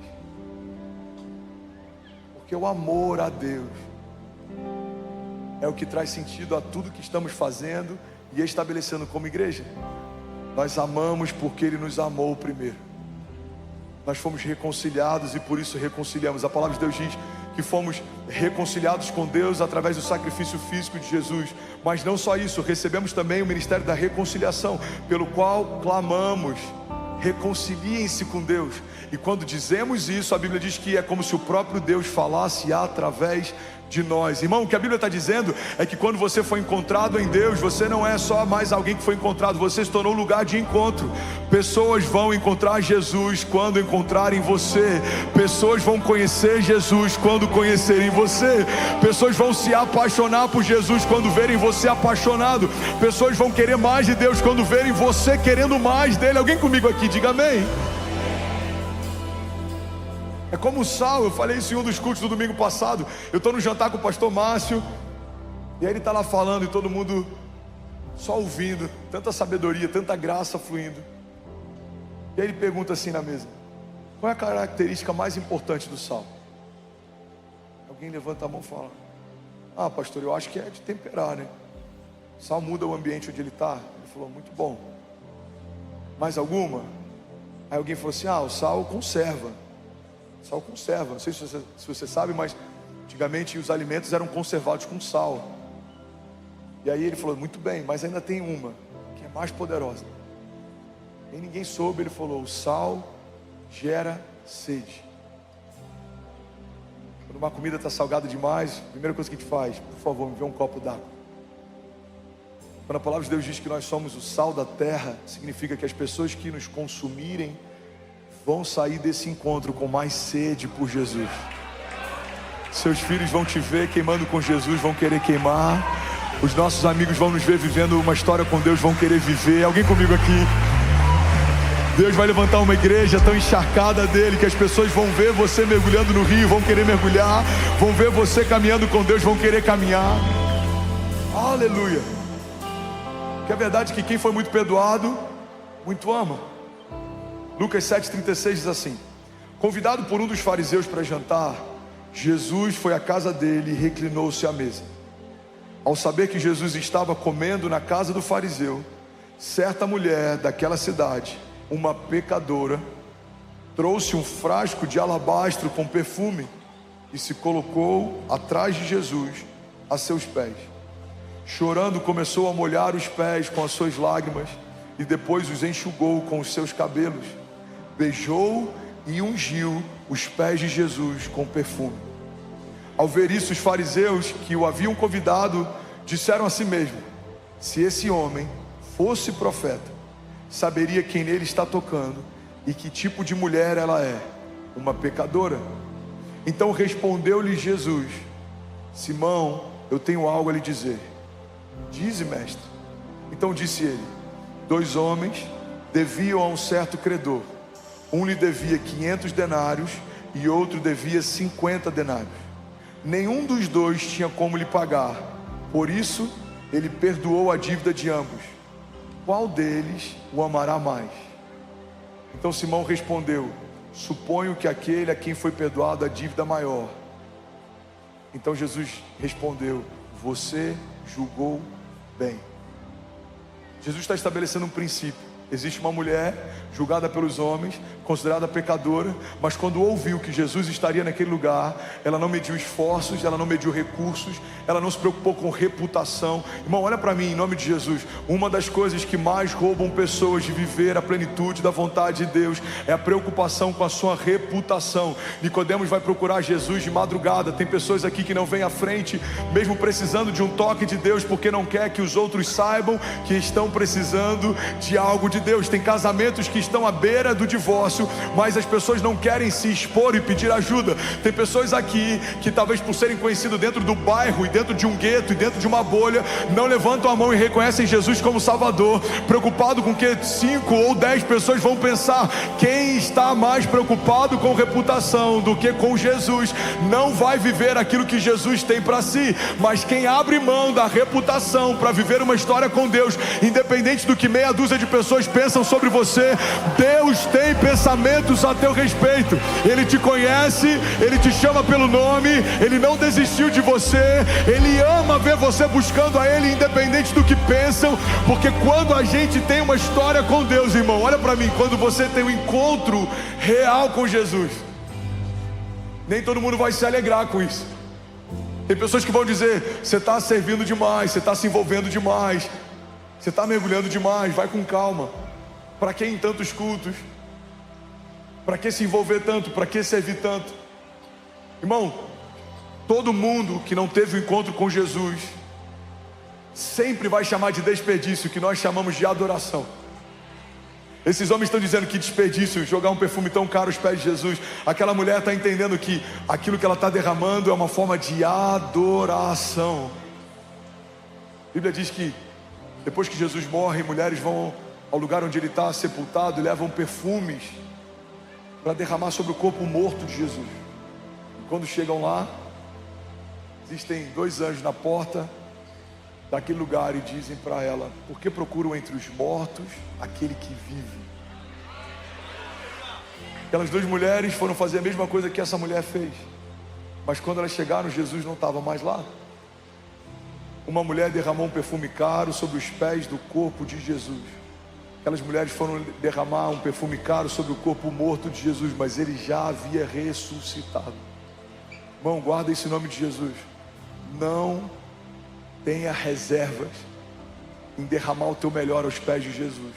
Porque o amor a Deus é o que traz sentido a tudo que estamos fazendo e estabelecendo como igreja. Nós amamos porque Ele nos amou primeiro. Nós fomos reconciliados e por isso reconciliamos. A palavra de Deus diz que fomos reconciliados com Deus através do sacrifício físico de Jesus. Mas não só isso, recebemos também o ministério da reconciliação, pelo qual clamamos, reconciliem-se com Deus. E quando dizemos isso, a Bíblia diz que é como se o próprio Deus falasse através de nós. Irmão, o que a Bíblia está dizendo é que quando você foi encontrado em Deus, você não é só mais alguém que foi encontrado, você se tornou um lugar de encontro. Pessoas vão encontrar Jesus quando encontrarem você. Pessoas vão conhecer Jesus quando conhecerem você. Pessoas vão se apaixonar por Jesus quando verem você apaixonado. Pessoas vão querer mais de Deus quando verem você querendo mais dele. Alguém comigo aqui, diga amém. É como o sal, eu falei isso em um dos cultos do domingo passado. Eu estou no jantar com o pastor Márcio, e aí ele está lá falando e todo mundo só ouvindo, tanta sabedoria, tanta graça fluindo. E aí ele pergunta assim na mesa: qual é a característica mais importante do sal? Alguém levanta a mão e fala: ah, pastor, eu acho que é de temperar, né? O sal muda o ambiente onde ele está. Ele falou: muito bom. Mais alguma? Aí alguém falou assim: ah, o sal conserva. Sal conserva, não sei se você sabe, mas antigamente os alimentos eram conservados com sal. E aí ele falou: muito bem, mas ainda tem uma que é mais poderosa. E ninguém soube, ele falou: o sal gera sede. Quando uma comida está salgada demais, a primeira coisa que a gente faz: por favor, me dê um copo d'água. Quando a palavra de Deus diz que nós somos o sal da terra, significa que as pessoas que nos consumirem vão sair desse encontro com mais sede por Jesus. Seus filhos vão te ver queimando com Jesus, vão querer queimar. Os nossos amigos vão nos ver vivendo uma história com Deus, vão querer viver. Alguém comigo aqui? Deus vai levantar uma igreja tão encharcada dele que as pessoas vão ver você mergulhando no rio, vão querer mergulhar. Vão ver você caminhando com Deus, vão querer caminhar. Aleluia. Que é verdade que quem foi muito perdoado, muito ama. Lucas 7,36 diz assim: convidado por um dos fariseus para jantar, Jesus foi à casa dele e reclinou-se à mesa. Ao saber que Jesus estava comendo na casa do fariseu, certa mulher daquela cidade, uma pecadora, trouxe um frasco de alabastro com perfume e se colocou atrás de Jesus a seus pés. Chorando, começou a molhar os pés com as suas lágrimas e depois os enxugou com os seus cabelos. Beijou e ungiu os pés de Jesus com perfume. Ao ver isso, os fariseus que o haviam convidado disseram a si mesmo: se esse homem fosse profeta, saberia quem nele está tocando e que tipo de mulher ela é, uma pecadora. Então respondeu-lhe Jesus: Simão, eu tenho algo a lhe dizer. Dize, mestre. Então disse ele: 2 homens deviam a um certo credor. Um lhe devia 500 denários e outro devia 50 denários. Nenhum dos dois tinha como lhe pagar, por isso ele perdoou a dívida de ambos. Qual deles o amará mais? Então Simão respondeu: suponho que aquele a quem foi perdoado a dívida maior. Então Jesus respondeu: você julgou bem. Jesus está estabelecendo um princípio. Existe uma mulher julgada pelos homens, considerada pecadora, mas quando ouviu que Jesus estaria naquele lugar, ela não mediu esforços, ela não mediu recursos, ela não se preocupou com reputação. Irmão, olha para mim, em nome de Jesus. Uma das coisas que mais roubam pessoas de viver a plenitude da vontade de Deus é a preocupação com a sua reputação. Nicodemos vai procurar Jesus de madrugada. Tem pessoas aqui que não vêm à frente, mesmo precisando de um toque de Deus, porque não quer que os outros saibam que estão precisando de algo de Deus. Tem casamentos que estão à beira do divórcio, mas as pessoas não querem se expor e pedir ajuda. Tem pessoas aqui que talvez por serem conhecidos dentro do bairro e dentro de um gueto e dentro de uma bolha, não levantam a mão e reconhecem Jesus como Salvador, preocupado com que 5 ou 10 pessoas vão pensar. Quem está mais preocupado com reputação do que com Jesus não vai viver aquilo que Jesus tem para si. Mas quem abre mão da reputação para viver uma história com Deus, independente do que meia dúzia de pessoas pensam sobre você, Deus tem pensamentos a teu respeito. Ele te conhece, Ele te chama pelo nome, Ele não desistiu de você, Ele ama ver você buscando a Ele, independente do que pensam. Porque quando a gente tem uma história com Deus, irmão, olha para mim, quando você tem um encontro real com Jesus, nem todo mundo vai se alegrar com isso. Tem pessoas que vão dizer: você está servindo demais, você está se envolvendo demais, você está mergulhando demais, vai com calma. Para que em tantos cultos? Para que se envolver tanto? Para que servir tanto? Irmão, todo mundo que não teve um encontro com Jesus sempre vai chamar de desperdício o que nós chamamos de adoração. Esses homens estão dizendo que desperdício jogar um perfume tão caro aos pés de Jesus. Aquela mulher está entendendo que aquilo que ela está derramando é uma forma de adoração. A Bíblia diz que depois que Jesus morre, mulheres vão ao lugar onde ele está sepultado e levam perfumes para derramar sobre o corpo morto de Jesus. E quando chegam lá, existem 2 anjos na porta daquele lugar e dizem para ela: por que procuram entre os mortos aquele que vive? Aquelas 2 mulheres foram fazer a mesma coisa que essa mulher fez, mas quando elas chegaram, Jesus não estava mais lá. Uma mulher derramou um perfume caro sobre os pés do corpo de Jesus. Aquelas mulheres foram derramar um perfume caro sobre o corpo morto de Jesus, mas ele já havia ressuscitado. Irmão, guarda esse nome de Jesus. Não tenha reservas em derramar o teu melhor aos pés de Jesus.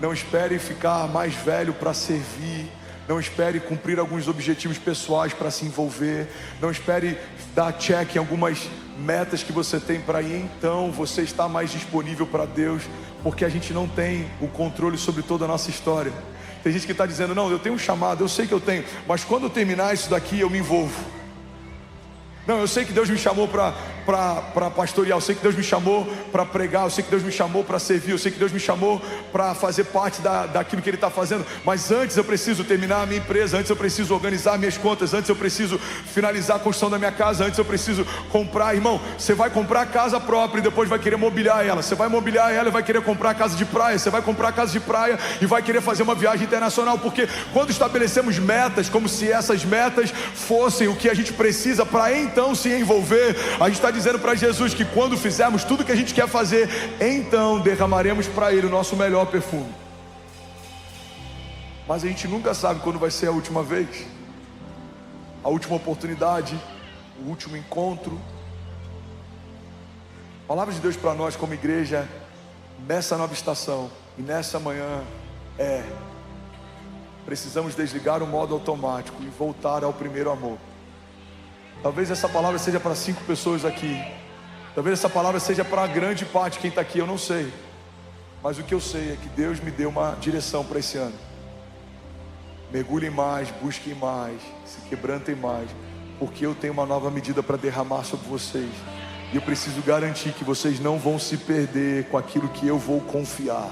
Não espere ficar mais velho para servir. Não espere cumprir alguns objetivos pessoais para se envolver. Não espere dar check em algumas metas que você tem para ir. Então você está mais disponível para Deus, porque a gente não tem o controle sobre toda a nossa história. Tem gente que está dizendo: não, eu tenho um chamado, eu sei que eu tenho, mas quando eu terminar isso daqui eu me envolvo. Não, eu sei que Deus me chamou para pastorear, eu sei que Deus me chamou para pregar, eu sei que Deus me chamou para servir, eu sei que Deus me chamou para fazer parte daquilo que Ele está fazendo, mas antes eu preciso terminar a minha empresa, antes eu preciso organizar minhas contas, antes eu preciso finalizar a construção da minha casa, antes eu preciso comprar. Irmão, você vai comprar casa própria e depois vai querer mobiliar ela, você vai mobiliar ela e vai querer comprar casa de praia, você vai comprar casa de praia e vai querer fazer uma viagem internacional, porque quando estabelecemos metas, como se essas metas fossem o que a gente precisa para então se envolver, a gente está dizendo para Jesus que quando fizermos tudo que a gente quer fazer, então derramaremos para Ele o nosso melhor perfume. Mas a gente nunca sabe quando vai ser a última vez, a última oportunidade, o último encontro. A palavra de Deus para nós como igreja nessa nova estação e nessa manhã é: precisamos desligar o modo automático e voltar ao primeiro amor. Talvez essa palavra seja para 5 pessoas aqui. Talvez essa palavra seja para a grande parte de quem está aqui, eu não sei. Mas o que eu sei é que Deus me deu uma direção para esse ano. Mergulhem mais, busquem mais, se quebrantem mais, porque eu tenho uma nova medida para derramar sobre vocês. E eu preciso garantir que vocês não vão se perder com aquilo que eu vou confiar.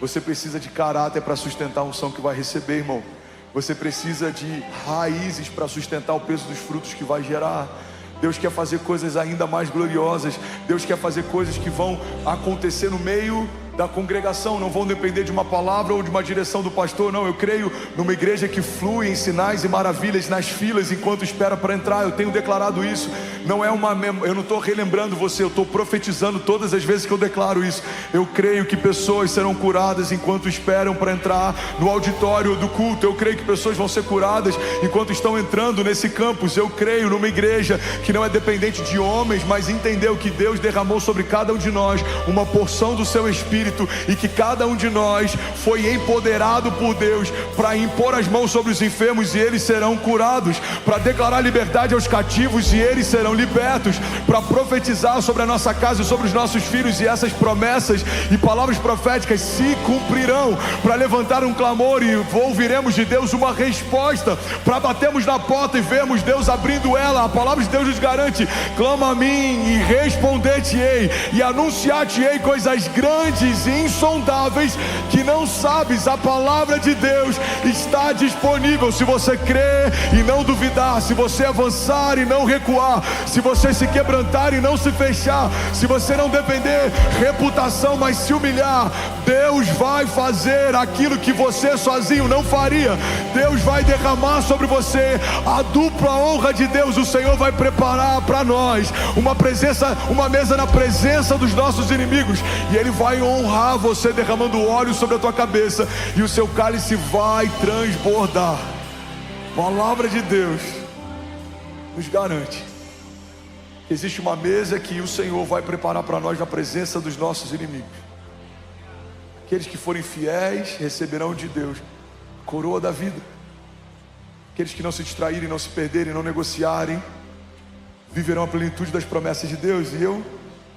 Você precisa de caráter para sustentar a unção que vai receber, irmão. Você precisa de raízes para sustentar o peso dos frutos que vai gerar. Deus quer fazer coisas ainda mais gloriosas. Deus quer fazer coisas que vão acontecer no meio da congregação, não vão depender de uma palavra ou de uma direção do pastor. Não, eu creio numa igreja que flui em sinais e maravilhas nas filas enquanto espera para entrar. Eu tenho declarado isso. Não é eu não estou relembrando você, eu estou profetizando todas as vezes que eu declaro isso. Eu creio que pessoas serão curadas enquanto esperam para entrar no auditório do culto. Eu creio que pessoas vão ser curadas enquanto estão entrando nesse campus. Eu creio numa igreja que não é dependente de homens, mas entendeu que Deus derramou sobre cada um de nós uma porção do seu Espírito, e que cada um de nós foi empoderado por Deus para impor as mãos sobre os enfermos e eles serão curados, para declarar liberdade aos cativos e eles serão libertos, para profetizar sobre a nossa casa e sobre os nossos filhos, e essas promessas e palavras proféticas se cumprirão, para levantar um clamor e ouviremos de Deus uma resposta, para batermos na porta e vermos Deus abrindo ela. A palavra de Deus nos garante: clama a mim e responder-te-ei e anunciar-te-ei coisas grandes e insondáveis que não sabes. A palavra de Deus está disponível. Se você crer e não duvidar, se você avançar e não recuar, se você se quebrantar e não se fechar, se você não depender reputação, mas se humilhar, Deus vai fazer aquilo que você sozinho não faria. Deus vai derramar sobre você a dupla honra de Deus. O Senhor vai preparar para nós uma mesa na presença dos nossos inimigos, e Ele vai honrar você derramando óleo sobre a tua cabeça, e o seu cálice vai transbordar. A palavra de Deus nos garante que existe uma mesa que o Senhor vai preparar para nós na presença dos nossos inimigos. Aqueles que forem fiéis receberão de Deus a coroa da vida. Aqueles que não se distraírem, não se perderem, não negociarem, viverão a plenitude das promessas de Deus. E eu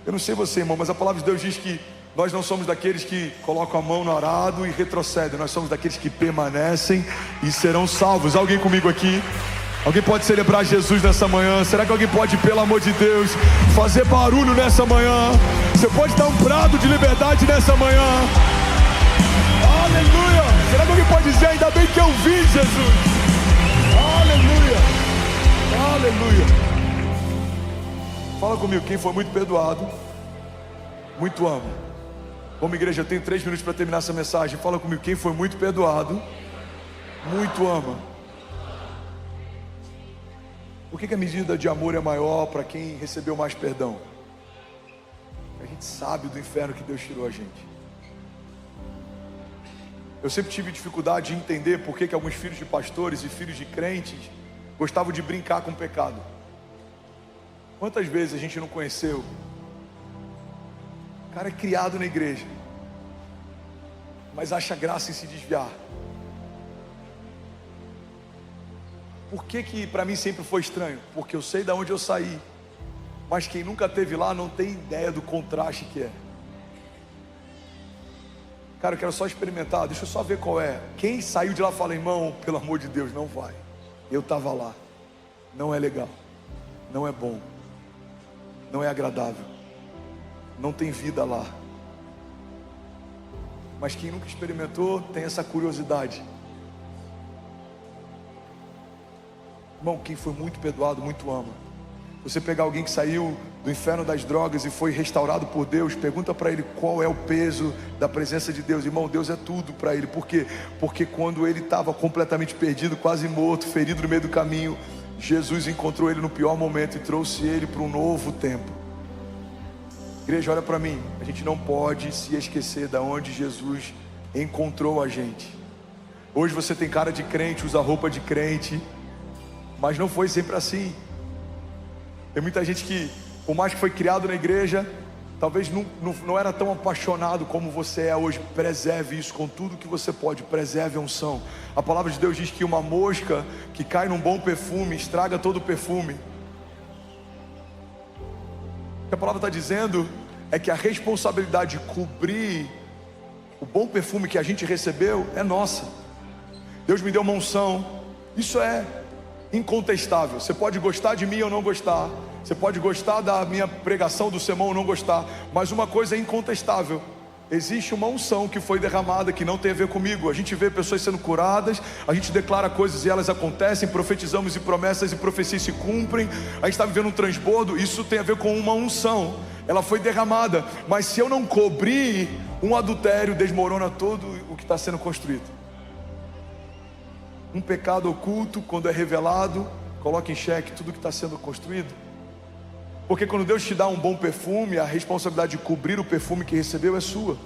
não sei você, irmão, mas a palavra de Deus diz que nós não somos daqueles que colocam a mão no arado e retrocedem. Nós somos daqueles que permanecem e serão salvos. Alguém comigo aqui? Alguém pode celebrar Jesus nessa manhã? Será que alguém pode, pelo amor de Deus, fazer barulho nessa manhã? Você pode dar um brado de liberdade nessa manhã? Aleluia! Será que alguém pode dizer: ainda bem que eu vi Jesus? Aleluia! Aleluia! Fala comigo, quem foi muito perdoado, muito ama. Como igreja, eu tenho 3 minutos para terminar essa mensagem. Fala comigo, quem foi muito perdoado, muito ama. Por que a medida de amor é maior para quem recebeu mais perdão? A gente sabe do inferno que Deus tirou a gente. Eu sempre tive dificuldade de entender por que alguns filhos de pastores e filhos de crentes gostavam de brincar com o pecado. Quantas vezes a gente não conheceu? O cara é criado na igreja, mas acha graça em se desviar. Por que para mim sempre foi estranho? Porque eu sei de onde eu saí, mas quem nunca esteve lá não tem ideia do contraste que é. Cara, eu quero só experimentar, deixa eu só ver qual é. Quem saiu de lá fala: irmão, pelo amor de Deus, não vai. Eu estava lá. Não é legal, não é bom, não é agradável, não tem vida lá. Mas quem nunca experimentou tem essa curiosidade. Irmão, quem foi muito perdoado, muito ama. Você pegar alguém que saiu do inferno das drogas e foi restaurado por Deus, pergunta para ele qual é o peso da presença de Deus. Irmão, Deus é tudo para ele. Por quê? Porque quando ele estava completamente perdido, quase morto, ferido no meio do caminho, Jesus encontrou ele no pior momento e trouxe ele para um novo tempo. Igreja, olha para mim, a gente não pode se esquecer de onde Jesus encontrou a gente. Hoje você tem cara de crente, usa roupa de crente, mas não foi sempre assim. Tem muita gente que, por mais que foi criado na igreja, talvez não era tão apaixonado como você é hoje. Preserve isso com tudo que você pode, preserve a unção. A palavra de Deus diz que uma mosca que cai num bom perfume estraga todo o perfume. O que a palavra está dizendo é que a responsabilidade de cobrir o bom perfume que a gente recebeu é nossa. Deus me deu uma unção, isso é incontestável. Você pode gostar de mim ou não gostar, você pode gostar da minha pregação, do sermão ou não gostar, mas uma coisa é incontestável: existe uma unção que foi derramada, que não tem a ver comigo. A gente vê pessoas sendo curadas, a gente declara coisas e elas acontecem, profetizamos e promessas e profecias se cumprem, a gente está vivendo um transbordo. Isso tem a ver com uma unção, ela foi derramada. Mas se eu não cobrir, um adultério desmorona todo o que está sendo construído. Um pecado oculto, quando é revelado, coloca em xeque tudo que está sendo construído. Porque quando Deus te dá um bom perfume, a responsabilidade de cobrir o perfume que recebeu é sua.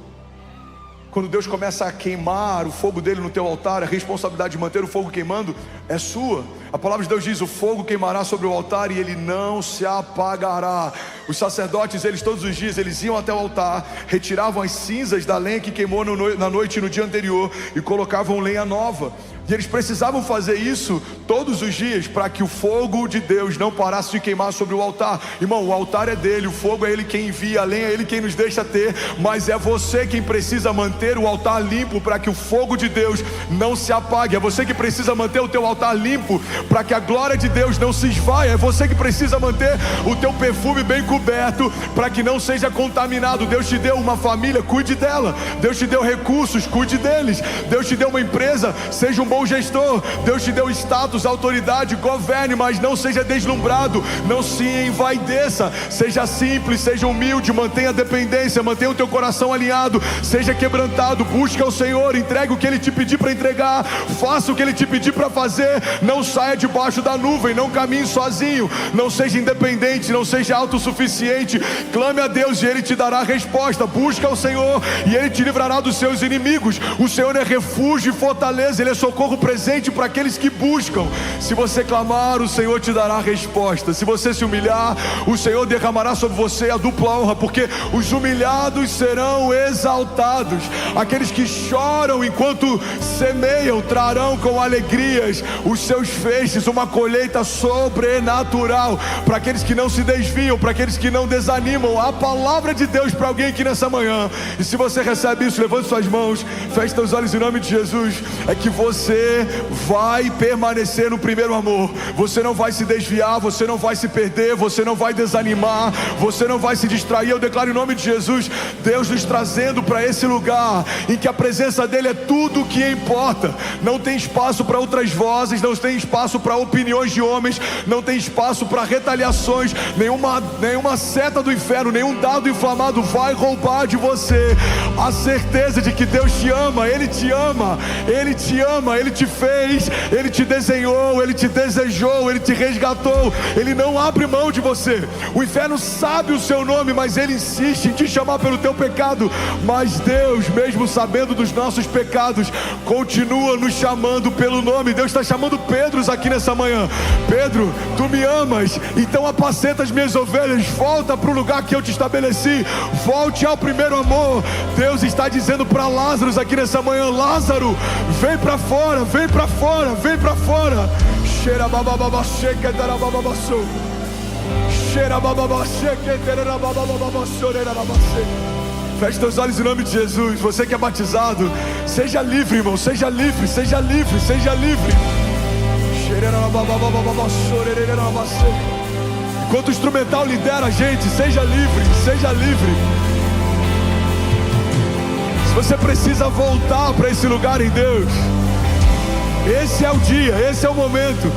Quando Deus começa a queimar o fogo dele no teu altar, a responsabilidade de manter o fogo queimando é sua. A palavra de Deus diz: o fogo queimará sobre o altar e ele não se apagará. Os sacerdotes, eles todos os dias, eles iam até o altar, retiravam as cinzas da lenha que queimou na noite e no dia anterior e colocavam lenha nova. E eles precisavam fazer isso todos os dias para que o fogo de Deus não parasse de queimar sobre o altar. Irmão, o altar é dele, o fogo é ele quem envia, a lenha é ele quem nos deixa ter, mas é você quem precisa manter o altar limpo para que o fogo de Deus não se apague. É você que precisa manter o teu altar limpo para que a glória de Deus não se esvaia. É você que precisa manter o teu perfume bem coberto para que não seja contaminado. Deus te deu uma família, cuide dela. Deus te deu recursos, cuide deles. Deus te deu uma empresa, seja um bom gestor. Deus te deu status, autoridade, governe, mas não seja deslumbrado, não se envaideça. Seja simples, seja humilde, mantenha a dependência, mantenha o teu coração alinhado, seja quebrantado, busque ao Senhor, entregue o que Ele te pedir para entregar, faça o que Ele te pedir para fazer. Não saia debaixo da nuvem, não caminhe sozinho, não seja independente, não seja autossuficiente. Clame a Deus e Ele te dará a resposta. Busque ao Senhor e Ele te livrará dos seus inimigos. O Senhor é refúgio e fortaleza, Ele é socorro presente para aqueles que buscam. Se você clamar, o Senhor te dará a resposta. Se você se humilhar, o Senhor derramará sobre você a dupla honra, porque os humilhados serão exaltados. Aqueles que choram enquanto semeiam trarão com alegrias os seus feixes, uma colheita sobrenatural. Para aqueles que não se desviam, para aqueles que não desanimam, a palavra de Deus para alguém aqui nessa manhã. E se você recebe isso, levante suas mãos, feche seus olhos em nome de Jesus. É que você vai permanecer no primeiro amor. Você não vai se desviar, você não vai se perder, você não vai desanimar, você não vai se distrair. Eu declaro em nome de Jesus, Deus nos trazendo para esse lugar em que a presença dele é tudo o que importa. Não tem espaço para outras vozes, não tem espaço para opiniões de homens, não tem espaço para retaliações. Nenhuma seta do inferno, nenhum dado inflamado vai roubar de você a certeza de que Deus te ama. Ele te ama, Ele te ama, Ele te fez, Ele te desenhou, Ele te desejou, Ele te resgatou. Ele não abre mão de você. O inferno sabe o seu nome, mas ele insiste em te chamar pelo teu pecado. Mas Deus, mesmo sabendo dos nossos pecados, continua nos chamando pelo nome. Deus está chamando Pedros aqui nessa manhã. Pedro, tu me amas, então apacenta as minhas ovelhas. Volta para o lugar que eu te estabeleci, volte ao primeiro amor. Deus está dizendo para Lázaro aqui nessa manhã: Lázaro, vem para fora, vem para fora, vem para fora. Cheira babababa, checa tarabababaço. Cheira bababa, checa tarabababaço. Feche teus olhos em nome de Jesus. Você que é batizado, seja livre, irmão, seja livre, seja livre, seja livre. Enquanto o instrumental lidera a gente, seja livre, seja livre. Se você precisa voltar para esse lugar em Deus, esse é o dia, esse é o momento.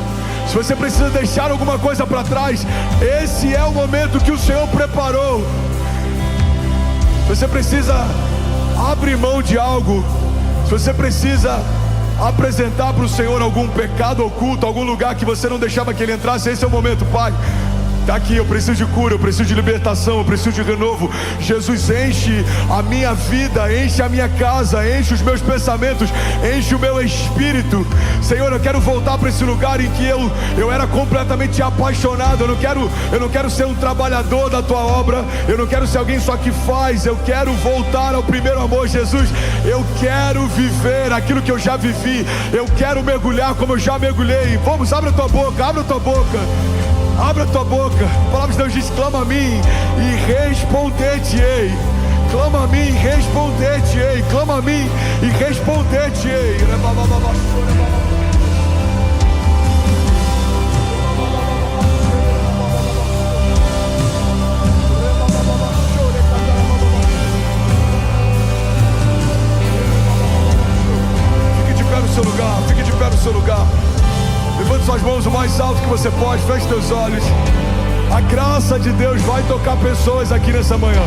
Se você precisa deixar alguma coisa para trás, esse é o momento que o Senhor preparou. Se você precisa abrir mão de algo, se você precisa apresentar para o Senhor algum pecado oculto, algum lugar que você não deixava que Ele entrasse, esse é o momento. Pai, está aqui, eu preciso de cura, eu preciso de libertação, eu preciso de renovo. Jesus, enche a minha vida, enche a minha casa, enche os meus pensamentos, enche o meu espírito. Senhor, eu quero voltar para esse lugar em que eu era completamente apaixonado. Eu não quero ser um trabalhador da tua obra, eu não quero ser alguém só que faz. Eu quero voltar ao primeiro amor. Jesus, eu quero viver aquilo que eu já vivi, eu quero mergulhar como eu já mergulhei. Vamos, abre a tua boca, abre a tua boca. Abre a tua boca. A palavra de Deus diz: clama a mim e responder-te-ei. Clama a mim e responder-te-ei. Clama a mim e responder-te-ei. Fique de pé no seu lugar. Fique de pé no seu lugar. Levante suas mãos o mais alto que você pode. Feche teus olhos. A graça de Deus vai tocar pessoas aqui nessa manhã.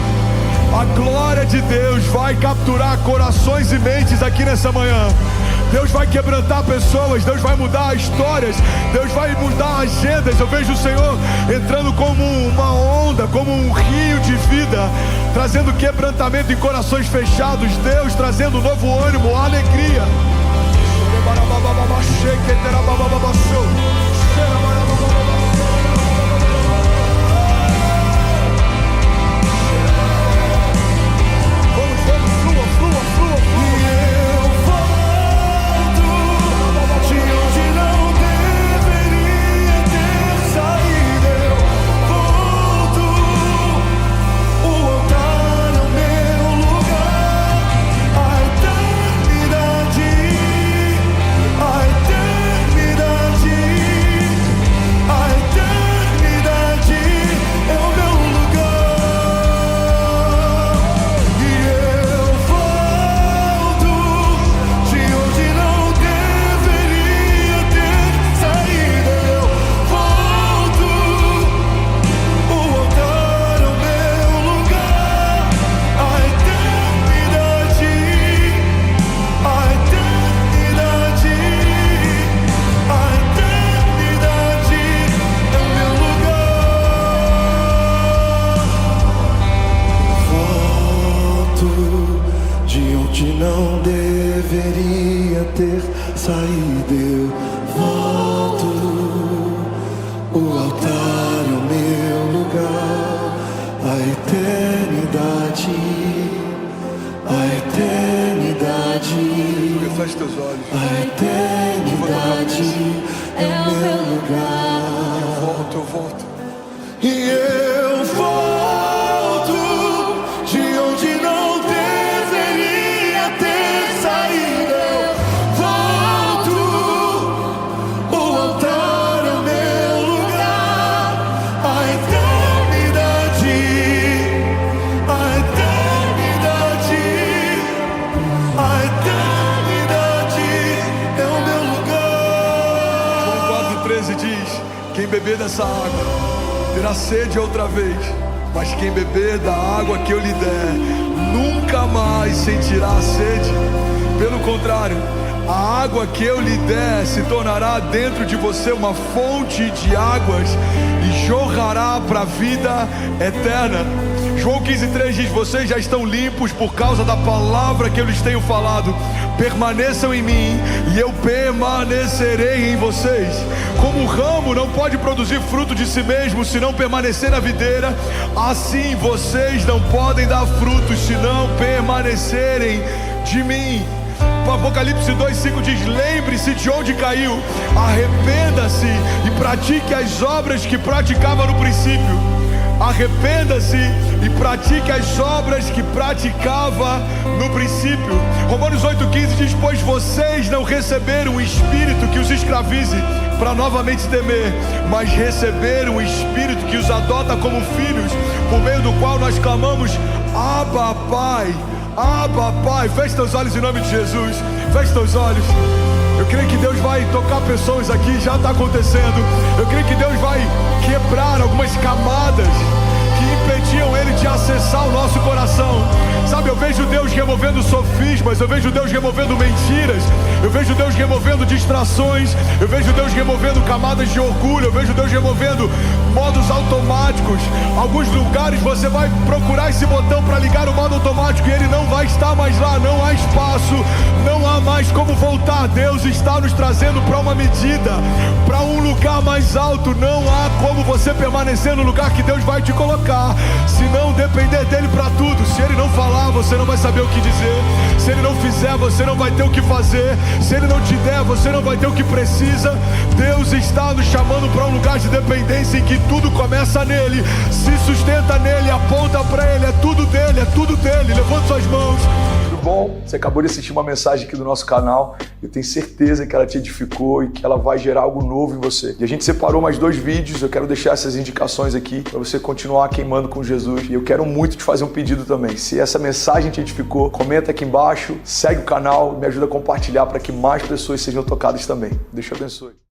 A glória de Deus vai capturar corações e mentes aqui nessa manhã. Deus vai quebrantar pessoas. Deus vai mudar histórias. Deus vai mudar agendas. Eu vejo o Senhor entrando como uma onda, como um rio de vida, trazendo quebrantamento em corações fechados. Deus trazendo novo ânimo, alegria. Feche teus olhos. A eternidade é o meu lugar. Eu volto. E eu volto de onde não deveria ter saído. Eu volto, o altar é o meu lugar. A eternidade, a eternidade, a eternidade é o meu lugar. João 4,13 diz: quem beber dessa água terá sede outra vez, mas quem beber da água que eu lhe der nunca mais sentirá sede. Pelo contrário, a água que eu lhe der se tornará dentro de você uma fonte de águas e jorrará para a vida eterna. João 15,3 diz: vocês já estão limpos por causa da palavra que eu lhes tenho falado. Permaneçam em mim e eu permanecerei em vocês. Como o ramo não pode produzir fruto de si mesmo se não permanecer na videira, assim vocês não podem dar frutos se não permanecerem de mim. Apocalipse 2,5 diz: lembre-se de onde caiu, arrependa-se e pratique as obras que praticava no princípio. Arrependa-se e pratique as obras que praticava no princípio. Romanos 8,15 diz: pois vocês não receberam um espírito que os escravize para novamente temer, mas receberam um espírito que os adota como filhos, por meio do qual nós clamamos: Abba, Pai. Abba, Pai. Feche teus olhos em nome de Jesus. Feche teus olhos. Eu creio que Deus vai tocar pessoas aqui, já está acontecendo. Eu creio que Deus vai quebrar algumas camadas que impediam Ele de acessar o nosso coração. Sabe, eu vejo Deus removendo sofismas, eu vejo Deus removendo mentiras, eu vejo Deus removendo distrações, eu vejo Deus removendo camadas de orgulho, eu vejo Deus removendo modos automáticos. Alguns lugares você vai procurar esse botão para ligar o modo automático e ele não vai estar mais lá, não há espaço, não há mais como voltar, Deus está nos trazendo para uma medida, para um lugar mais alto. Não há como você permanecer no lugar que Deus vai te colocar, se não depender dele para tudo. Se ele não falar, você não vai saber o que dizer. Se ele não fizer, você não vai ter o que fazer. Se ele não te der, você não vai ter o que precisa. Deus está nos chamando para um lugar de dependência em que tudo começa nele, se sustenta nele, aponta para ele, é tudo dele, é tudo dele. Levante suas mãos. Tudo bom? Você acabou de assistir uma mensagem aqui do nosso canal. Eu tenho certeza que ela te edificou e que ela vai gerar algo novo em você. E a gente separou mais 2 vídeos. Eu quero deixar essas indicações aqui para você continuar queimando com Jesus. E eu quero muito te fazer um pedido também. Se essa mensagem te edificou, comenta aqui embaixo, segue o canal, me ajuda a compartilhar para que mais pessoas sejam tocadas também. Deus te abençoe.